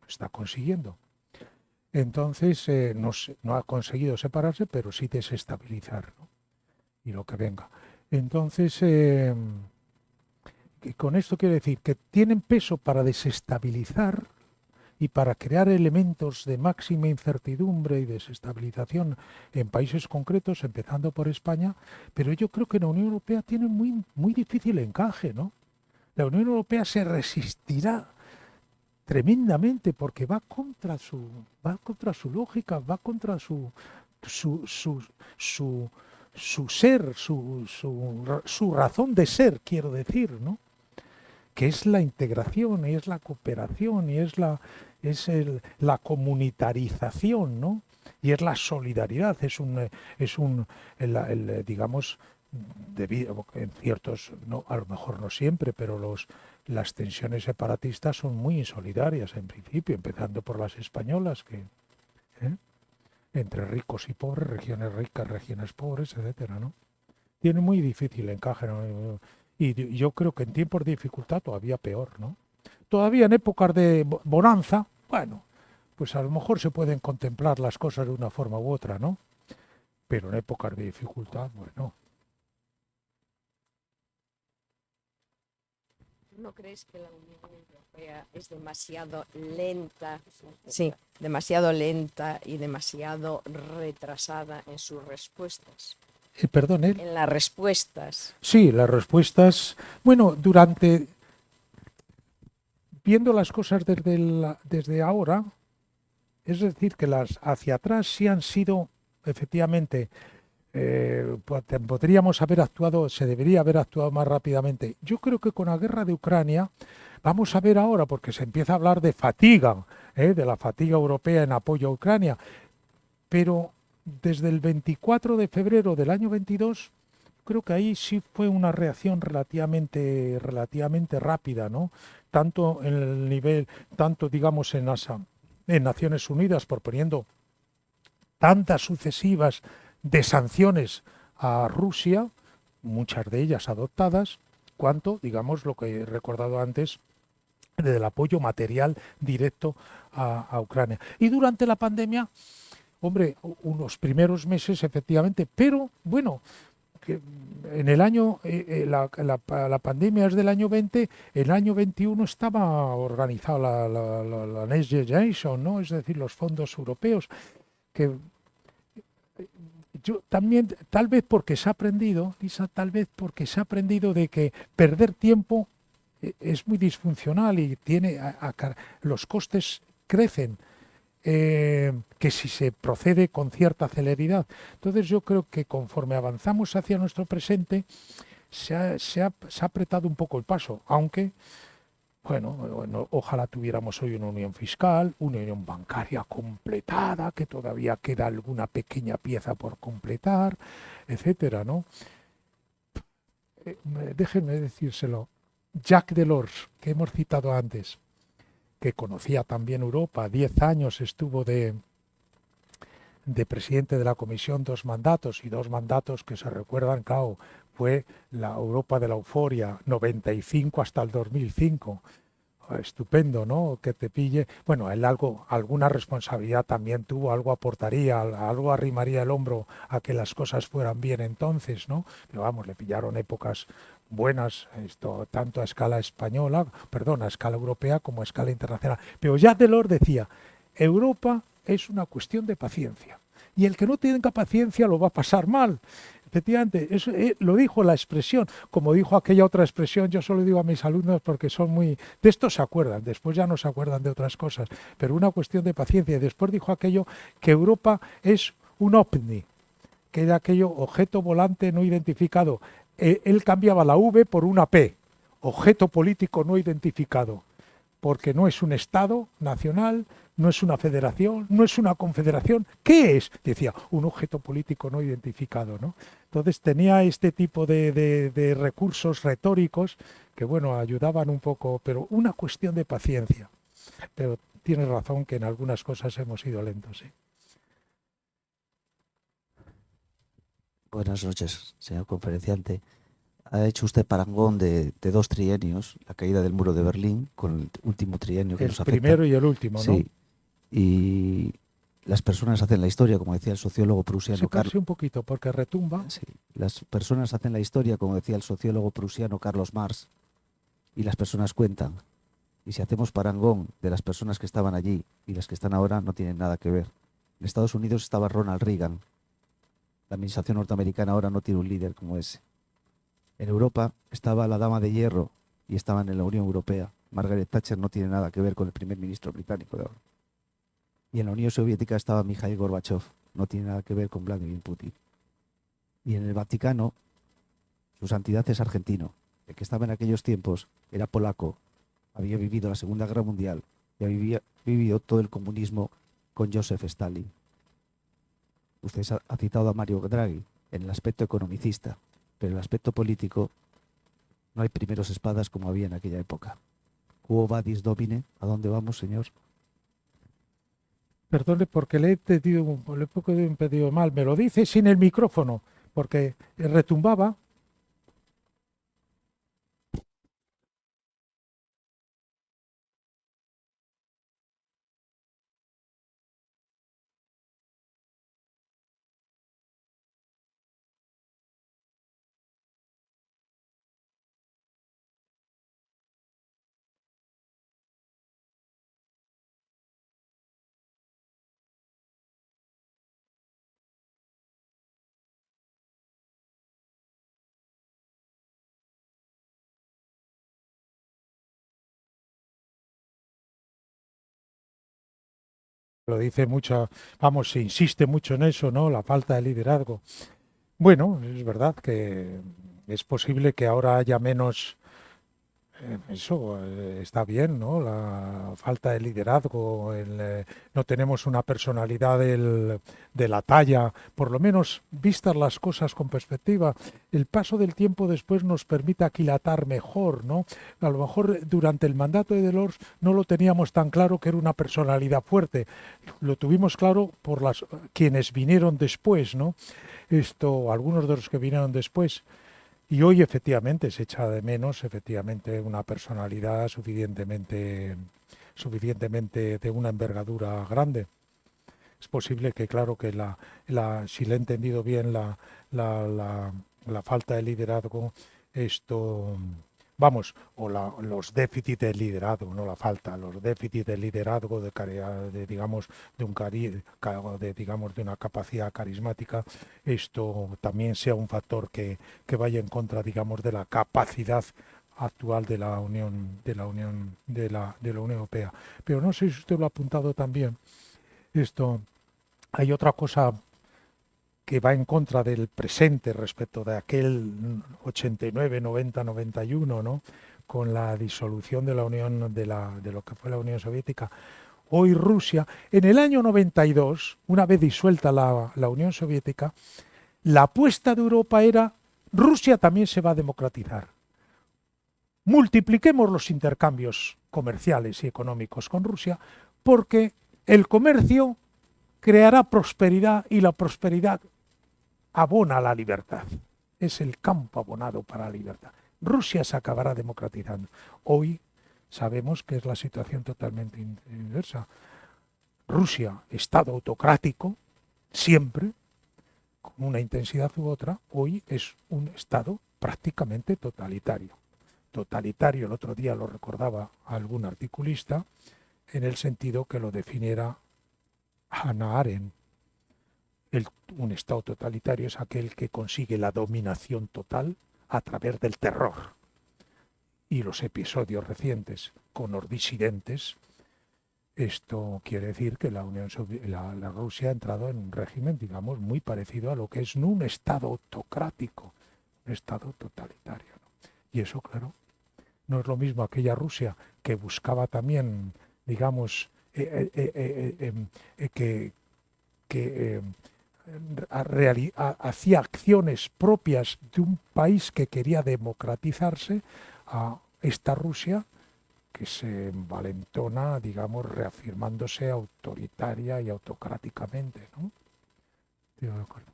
Lo está consiguiendo. Entonces, no ha conseguido separarse, pero sí desestabilizar, ¿no? Y lo que venga. Entonces, con esto quiero decir que tienen peso para desestabilizar y para crear elementos de máxima incertidumbre y desestabilización en países concretos, empezando por España, pero yo creo que la Unión Europea tiene muy, muy difícil encaje, ¿no? La Unión Europea se resistirá tremendamente porque va contra su lógica, va contra su ser, su razón de ser, quiero decir, ¿no? Que es la integración y es la cooperación y es la comunitarización, ¿no? Y es la solidaridad, digamos, debido en ciertos, no, a lo mejor no siempre, pero las tensiones separatistas son muy insolidarias en principio, empezando por las españolas, entre ricos y pobres, regiones ricas, regiones pobres, etcétera, ¿no? Tiene muy difícil encaje, ¿no? Y yo creo que en tiempos de dificultad todavía peor, ¿no? Todavía en épocas de bonanza, bueno, pues a lo mejor se pueden contemplar las cosas de una forma u otra, ¿no? Pero en épocas de dificultad, bueno. ¿No crees que la Unión Europea es demasiado lenta? Sí, demasiado lenta y demasiado retrasada en sus respuestas. Perdón, ¿eh? En las respuestas. Sí, las respuestas, bueno, viendo las cosas desde ahora, es decir, que las hacia atrás sí han sido, efectivamente, podríamos haber actuado, se debería haber actuado más rápidamente. Yo creo que con la guerra de Ucrania, vamos a ver ahora, porque se empieza a hablar de fatiga, de la fatiga europea en apoyo a Ucrania, pero desde el 24 de febrero del año 22, creo que ahí sí fue una reacción relativamente rápida, ¿no? Tanto en el nivel, tanto digamos en Naciones Unidas, proponiendo tantas sucesivas de sanciones a Rusia, muchas de ellas adoptadas, cuanto, digamos, lo que he recordado antes, del apoyo material directo a Ucrania. Y durante la pandemia, hombre, unos primeros meses efectivamente, pero bueno, que en el año, la pandemia es del año 20, el año 21 estaba organizada la Next Generation, ¿no? Es decir, los fondos europeos, que yo también, tal vez porque se ha aprendido, Lisa, tal vez porque se ha aprendido de que perder tiempo es muy disfuncional y tiene los costes crecen, que si se procede con cierta celeridad. Entonces yo creo que conforme avanzamos hacia nuestro presente, se ha apretado un poco el paso, aunque bueno, ojalá tuviéramos hoy una unión fiscal, una unión bancaria completada, que todavía queda alguna pequeña pieza por completar, etcétera, ¿no? Déjenme decírselo. Jacques Delors, que hemos citado antes, que conocía también Europa, 10 años estuvo de presidente de la Comisión, 2 mandatos, y 2 mandatos que se recuerdan, claro, fue la Europa de la euforia, 95 hasta el 2005. Estupendo, ¿no? Que te pille. Bueno, él alguna responsabilidad también tuvo, algo aportaría, algo arrimaría el hombro a que las cosas fueran bien entonces, ¿no? Pero vamos, le pillaron épocas buenas, esto tanto a escala española, perdón, a escala europea como a escala internacional. Pero ya Delors decía, Europa es una cuestión de paciencia. Y el que no tenga paciencia lo va a pasar mal. Efectivamente, eso lo dijo la expresión, como dijo aquella otra expresión, yo solo digo a mis alumnos porque son muy... De esto se acuerdan, después ya no se acuerdan de otras cosas, pero una cuestión de paciencia. Y después dijo aquello que Europa es un ovni, que era aquello objeto volante no identificado. Él cambiaba la V por una P, objeto político no identificado, porque no es un Estado nacional, no es una federación, no es una confederación. ¿Qué es? Decía, un objeto político no identificado, ¿no? Entonces tenía este tipo de recursos retóricos que, bueno, ayudaban un poco, pero una cuestión de paciencia. Pero tienes razón que en algunas cosas hemos ido lentos, ¿sí? Buenas noches, señor conferenciante. Ha hecho usted parangón de 2 trienios, la caída del muro de Berlín, con el último trienio que El nos afecta. primero y el último, ¿no? Sí, y las personas hacen la historia, como decía el sociólogo prusiano Separarse un poquito porque retumba. Sí, las personas hacen la historia, como decía el sociólogo prusiano Carlos Marx, y las personas cuentan. Y si hacemos parangón de las personas que estaban allí y las que están ahora, no tienen nada que ver. En Estados Unidos estaba Ronald Reagan. La administración norteamericana ahora no tiene un líder como ese. En Europa estaba la Dama de Hierro y estaban en la Unión Europea. Margaret Thatcher no tiene nada que ver con el primer ministro británico de ahora. Y en la Unión Soviética estaba Mikhail Gorbachev. No tiene nada que ver con Vladimir Putin. Y en el Vaticano, su santidad es argentino. El que estaba en aquellos tiempos era polaco. Había vivido la Segunda Guerra Mundial y había vivido todo el comunismo con Joseph Stalin. Usted ha citado a Mario Draghi en el aspecto economicista, pero en el aspecto político no hay primeros espadas como había en aquella época. Quo vadis domine? ¿A dónde vamos, señor? Perdone porque le he pedido mal. Me lo dice sin el micrófono, porque retumbaba. lo dice mucho, vamos, se insiste mucho en eso, ¿no? La falta de liderazgo. Bueno, es verdad que es posible que ahora haya menos, eso está bien, ¿no? La falta de liderazgo, no tenemos una personalidad de la talla, por lo menos vistas las cosas con perspectiva. El paso del tiempo después nos permite aquilatar mejor, ¿no? A lo mejor durante el mandato de Delors no lo teníamos tan claro que era una personalidad fuerte. Lo tuvimos claro por quienes vinieron después, ¿no? Algunos de los que vinieron después. Y hoy efectivamente se echa de menos efectivamente una personalidad suficientemente de una envergadura grande. Es posible que, claro, que si le he entendido bien la falta de liderazgo, vamos, los déficits de liderazgo, no la falta, los déficits de liderazgo, digamos, digamos, de una capacidad carismática, esto también sea un factor que vaya en contra, digamos, de la capacidad actual de la Unión Europea. Pero no sé si usted lo ha apuntado también. Hay otra cosa que va en contra del presente respecto de aquel 89, 90, 91, ¿no? Con la disolución de la Unión, de lo que fue la Unión Soviética. Hoy Rusia, en el año 92, una vez disuelta la Unión Soviética, la apuesta de Europa era: Rusia también se va a democratizar. Multipliquemos los intercambios comerciales y económicos con Rusia, porque el comercio creará prosperidad y la prosperidad abona la libertad. Es el campo abonado para la libertad. Rusia se acabará democratizando. Hoy sabemos que es la situación totalmente inversa. Rusia, Estado autocrático, siempre, con una intensidad u otra, hoy es un Estado prácticamente totalitario. Totalitario, el otro día lo recordaba algún articulista, en el sentido que lo definiera Hannah Arendt. Un Estado totalitario es aquel que consigue la dominación total a través del terror. Y los episodios recientes con los disidentes, esto quiere decir que la Rusia ha entrado en un régimen, digamos, muy parecido a lo que es no un Estado autocrático, un Estado totalitario, ¿no? Y eso, claro, no es lo mismo aquella Rusia que buscaba también, digamos, hacía acciones propias de un país que quería democratizarse, a esta Rusia que se envalentona, digamos, reafirmándose autoritaria y autocráticamente, ¿no? Estoy de acuerdo.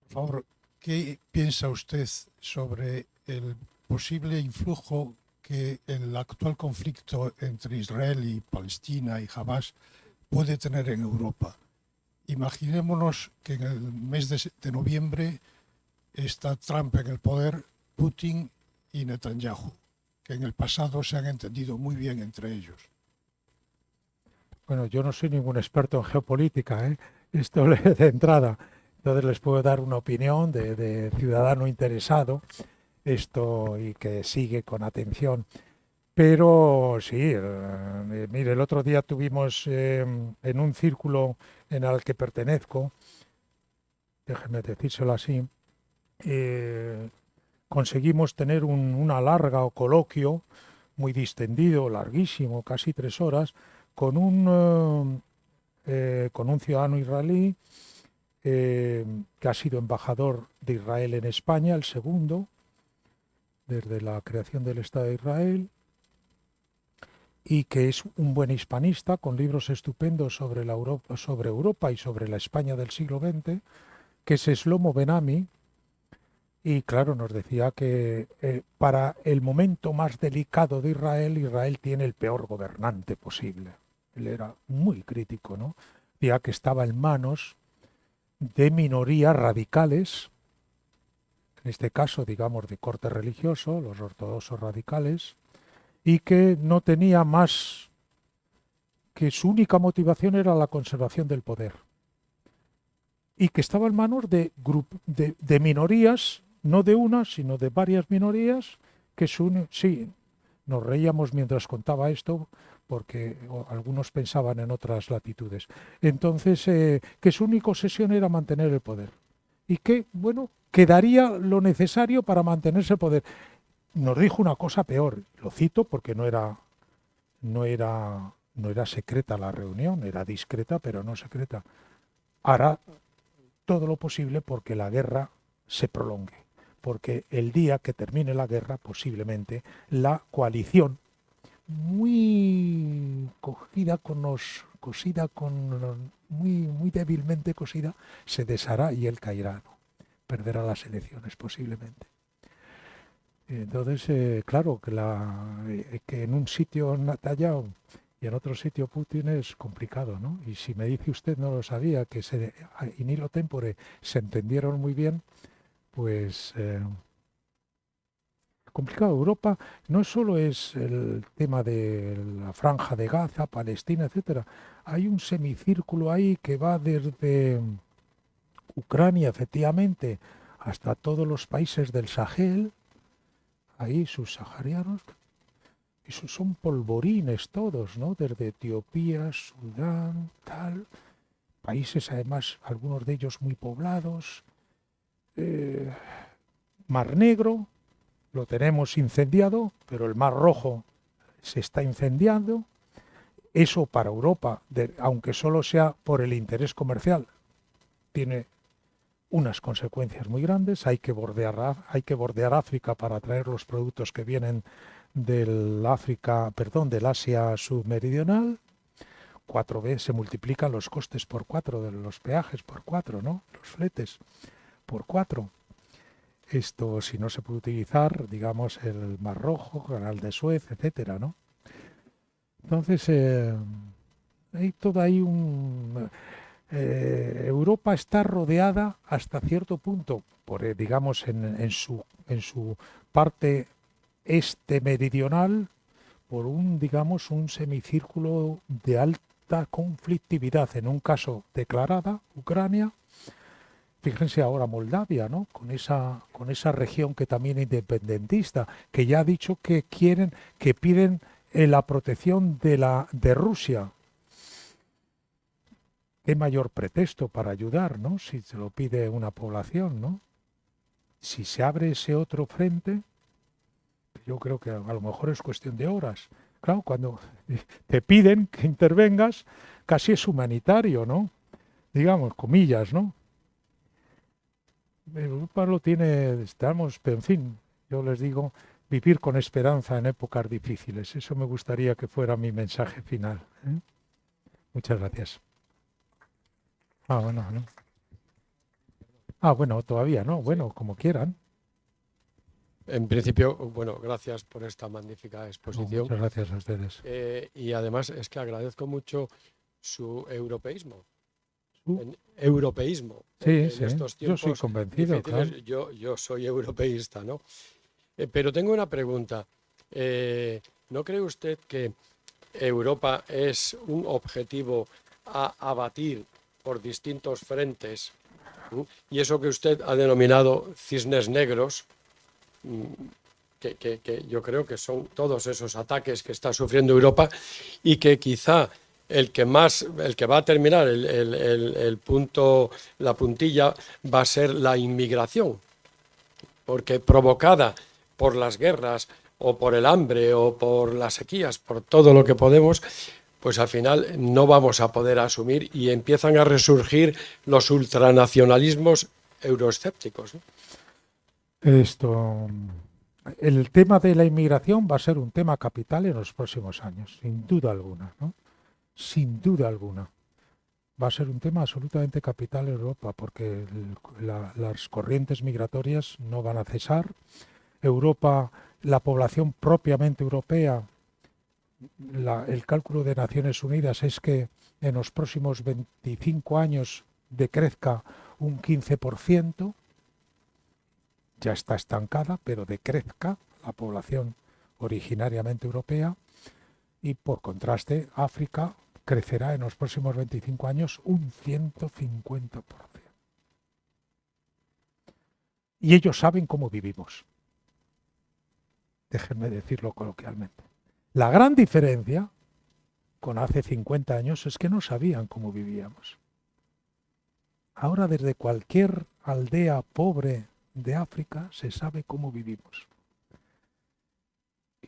Por favor, ¿qué piensa usted sobre el posible influjo que el actual conflicto entre Israel y Palestina y Hamas puede tener en Europa? Imaginémonos que en el mes de noviembre está Trump en el poder, Putin y Netanyahu, que en el pasado se han entendido muy bien entre ellos. Bueno, yo no soy ningún experto en geopolítica, ¿eh? Esto de entrada. Entonces les puedo dar una opinión de ciudadano interesado, y que sigue con atención. Pero sí, mire, el otro día tuvimos en un círculo en el que pertenezco, déjeme decírselo así, conseguimos tener una larga coloquio muy distendido, larguísimo, casi 3 horas, con un ciudadano israelí que ha sido embajador de Israel en España, el segundo, desde la creación del Estado de Israel, y que es un buen hispanista con libros estupendos sobre Europa y sobre la España del siglo XX, que es Shlomo Ben-Ami. Y claro, nos decía que para el momento más delicado de Israel, Israel tiene el peor gobernante posible. Él era muy crítico, ¿no? Decía que estaba en manos de minorías radicales, en este caso, digamos, de corte religioso, los ortodoxos radicales, y que no tenía más, que su única motivación era la conservación del poder. Y que estaba en manos de minorías, no de una, sino de varias minorías, que sí, Nos reíamos mientras contaba esto porque algunos pensaban en otras latitudes. Entonces, que su única obsesión era mantener el poder. Y que, bueno, quedaría lo necesario para mantenerse el poder. Nos dijo una cosa peor, lo cito porque no era secreta la reunión, era discreta, pero no secreta. Hará todo lo posible porque la guerra se prolongue, porque el día que termine la guerra, posiblemente, la coalición, muy muy débilmente cosida, se deshará y él caerá, ¿no? Perderá las elecciones posiblemente. Entonces, claro, que en un sitio Netanyahu y en otro sitio Putin es complicado, ¿no? Y si me dice usted, no lo sabía, que in illo tempore se entendieron muy bien, pues complicado. Europa no solo es el tema de la franja de Gaza, Palestina, etcétera. Hay un semicírculo ahí que va desde Ucrania, efectivamente, hasta todos los países del Sahel, ahí subsaharianos, y son polvorines todos, ¿no? Desde Etiopía, Sudán, tal, países además, algunos de ellos muy poblados, Mar Negro, lo tenemos incendiado, pero el Mar Rojo se está incendiando. Eso para Europa, aunque solo sea por el interés comercial, tiene unas consecuencias muy grandes. Hay que bordear África para traer los productos que vienen del Asia submeridional. 4 veces se multiplican los costes por 4 de los peajes por 4, ¿no? Los fletes por 4. Esto, si no se puede utilizar, digamos, el Mar Rojo, Canal de Suez, etcétera, ¿no? Entonces, hay todo ahí Europa está rodeada hasta cierto punto, digamos, en su parte este meridional, por digamos, un semicírculo de alta conflictividad, en un caso declarada, Ucrania. Fíjense ahora Moldavia, ¿no? Con esa región que también es independentista, que ya ha dicho que piden la protección de Rusia. ¿Qué mayor pretexto para ayudar, ¿no? Si se lo pide una población, ¿no? Si se abre ese otro frente, yo creo que a lo mejor es cuestión de horas. Claro, cuando te piden que intervengas, casi es humanitario, ¿no? Digamos, comillas, ¿no? Europa lo tiene, pero en fin, yo les digo, vivir con esperanza en épocas difíciles. Eso me gustaría que fuera mi mensaje final, ¿eh? Muchas gracias. Bueno, ¿no? Bueno, todavía no, bueno, como quieran. En principio, bueno, gracias por esta magnífica exposición. Muchas gracias a ustedes. Y además es que agradezco mucho su europeísmo. Sí, en sí. estos Yo soy tiempos convencido, difíciles. claro. Yo soy europeísta, ¿no? Pero tengo una pregunta. ¿No cree usted que Europa es un objetivo a abatir por distintos frentes? Y eso que usted ha denominado cisnes negros, que yo creo que son todos esos ataques que está sufriendo Europa, y que quizá el que va a terminar el punto, la puntilla, va a ser la inmigración, porque provocada por las guerras o por el hambre o por las sequías, por todo lo que podemos, pues al final no vamos a poder asumir y empiezan a resurgir los ultranacionalismos euroescépticos, ¿no? El tema de la inmigración va a ser un tema capital en los próximos años, sin duda alguna, ¿no? Sin duda alguna. Va a ser un tema absolutamente capital en Europa, porque las corrientes migratorias no van a cesar. Europa, la población propiamente europea, el cálculo de Naciones Unidas es que en los próximos 25 años decrezca un 15%. Ya está estancada, pero decrezca la población originariamente europea, y por contraste África crecerá en los próximos 25 años un 150%. Y ellos saben cómo vivimos. déjenme decirlo coloquialmente. La gran diferencia con hace 50 años es que no sabían cómo vivíamos. Ahora desde cualquier aldea pobre de África se sabe cómo vivimos.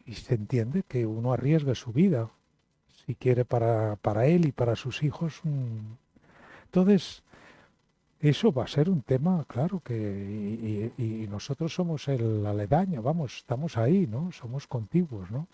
Y se entiende que uno arriesgue su vida si quiere para él y para sus hijos. Entonces, eso va a ser un tema, claro, y nosotros somos el aledaño, vamos, estamos ahí, ¿no? Somos contiguos, ¿no?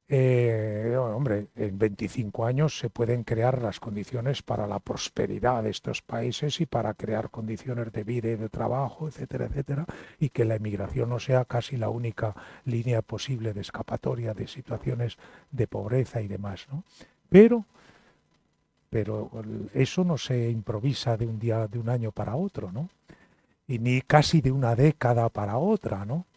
Hombre, en 25 años se pueden crear las condiciones para la prosperidad de estos países y para crear condiciones de vida y de trabajo, etcétera, etcétera, y que la emigración no sea casi la única línea posible de escapatoria de situaciones de pobreza y demás, ¿no? Pero eso no se improvisa de un día, de un año para otro, ¿no? Y ni casi de una década para otra, ¿no?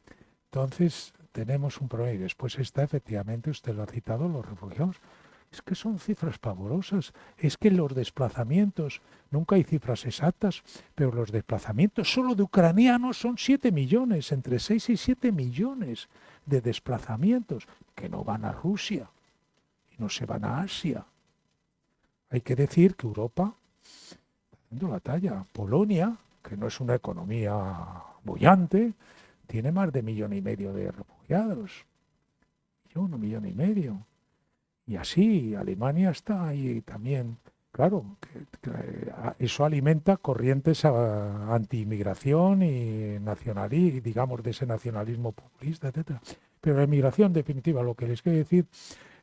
Entonces tenemos un problema. Y después está, efectivamente, usted lo ha citado, los refugiados. Es que son cifras pavorosas. Es que los desplazamientos, nunca hay cifras exactas, pero los desplazamientos solo de ucranianos son 7 millones, entre 6 y 7 millones de desplazamientos que no van a Rusia y no se van a Asia. Hay que decir que Europa está haciendo la talla. Polonia, que no es una economía bullante, tiene más de 1,5 millones de refugiados. 1,5 millones. Y así, Alemania está ahí también. Claro, que eso alimenta corrientes anti-inmigración y nacionalismo, digamos, de ese nacionalismo populista, etcétera. Pero la inmigración, en definitiva, lo que les quiero decir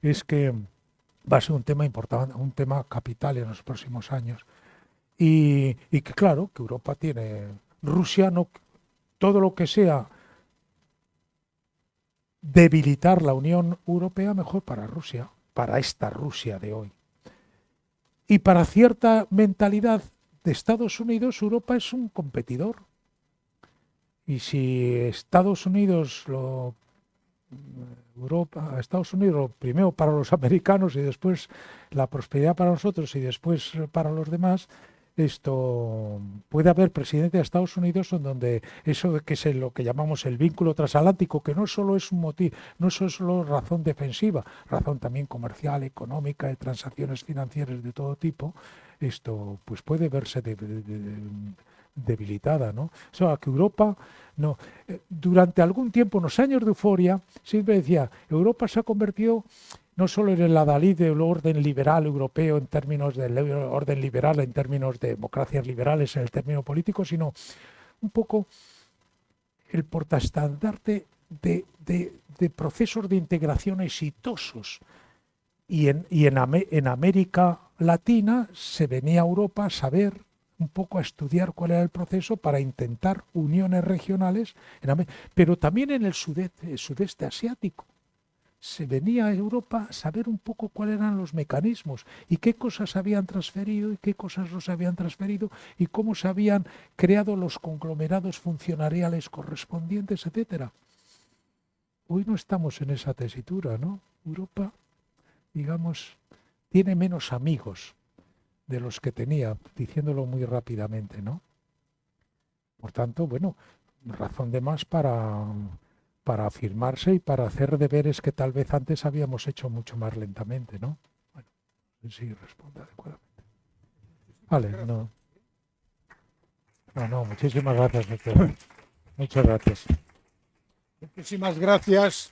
es que va a ser un tema importante, un tema capital en los próximos años. Y que claro, que Europa tiene... Rusia no... Todo lo que sea debilitar la Unión Europea, mejor para Rusia, para esta Rusia de hoy. Y para cierta mentalidad de Estados Unidos, Europa es un competidor. Y si Estados Unidos Estados Unidos primero para los americanos y después la prosperidad para nosotros y después para los demás, esto puede haber presidente de Estados Unidos en donde eso de que es lo que llamamos el vínculo transatlántico, que no solo es un motivo, no es solo razón defensiva, razón también comercial, económica, de transacciones financieras de todo tipo, esto pues puede verse debilitada, ¿no? O sea, que Europa, no, durante algún tiempo, unos años de euforia, siempre decía, Europa se ha convertido no solo en el adalid del orden liberal europeo en términos del orden liberal, en términos de democracias liberales en el término político, sino un poco el portaestandarte de procesos de integración exitosos. Y en América Latina se venía a Europa a saber un poco a estudiar cuál era el proceso para intentar uniones regionales, pero también en el sudeste asiático. Se venía a Europa a saber un poco cuáles eran los mecanismos y qué cosas habían transferido y qué cosas no se habían transferido y cómo se habían creado los conglomerados funcionariales correspondientes, etcétera. Hoy no estamos en esa tesitura, ¿no? Europa, digamos, tiene menos amigos de los que tenía, diciéndolo muy rápidamente, ¿no? Por tanto, bueno, razón de más para afirmarse y para hacer deberes que tal vez antes habíamos hecho mucho más lentamente, ¿no? Bueno, sí, responde adecuadamente. Vale, no, muchísimas gracias, doctor. Muchas gracias. Muchísimas gracias.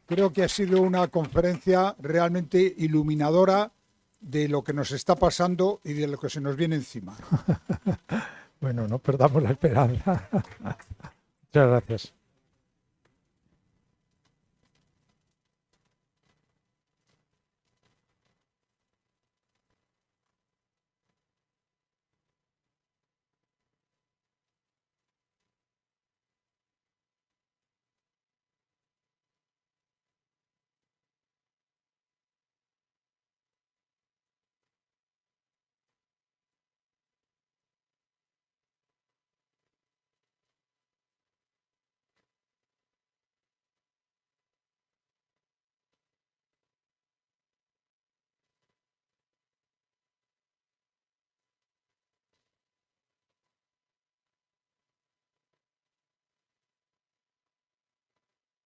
Creo que ha sido una conferencia realmente iluminadora de lo que nos está pasando y de lo que se nos viene encima. Bueno, no perdamos la esperanza. Muchas gracias.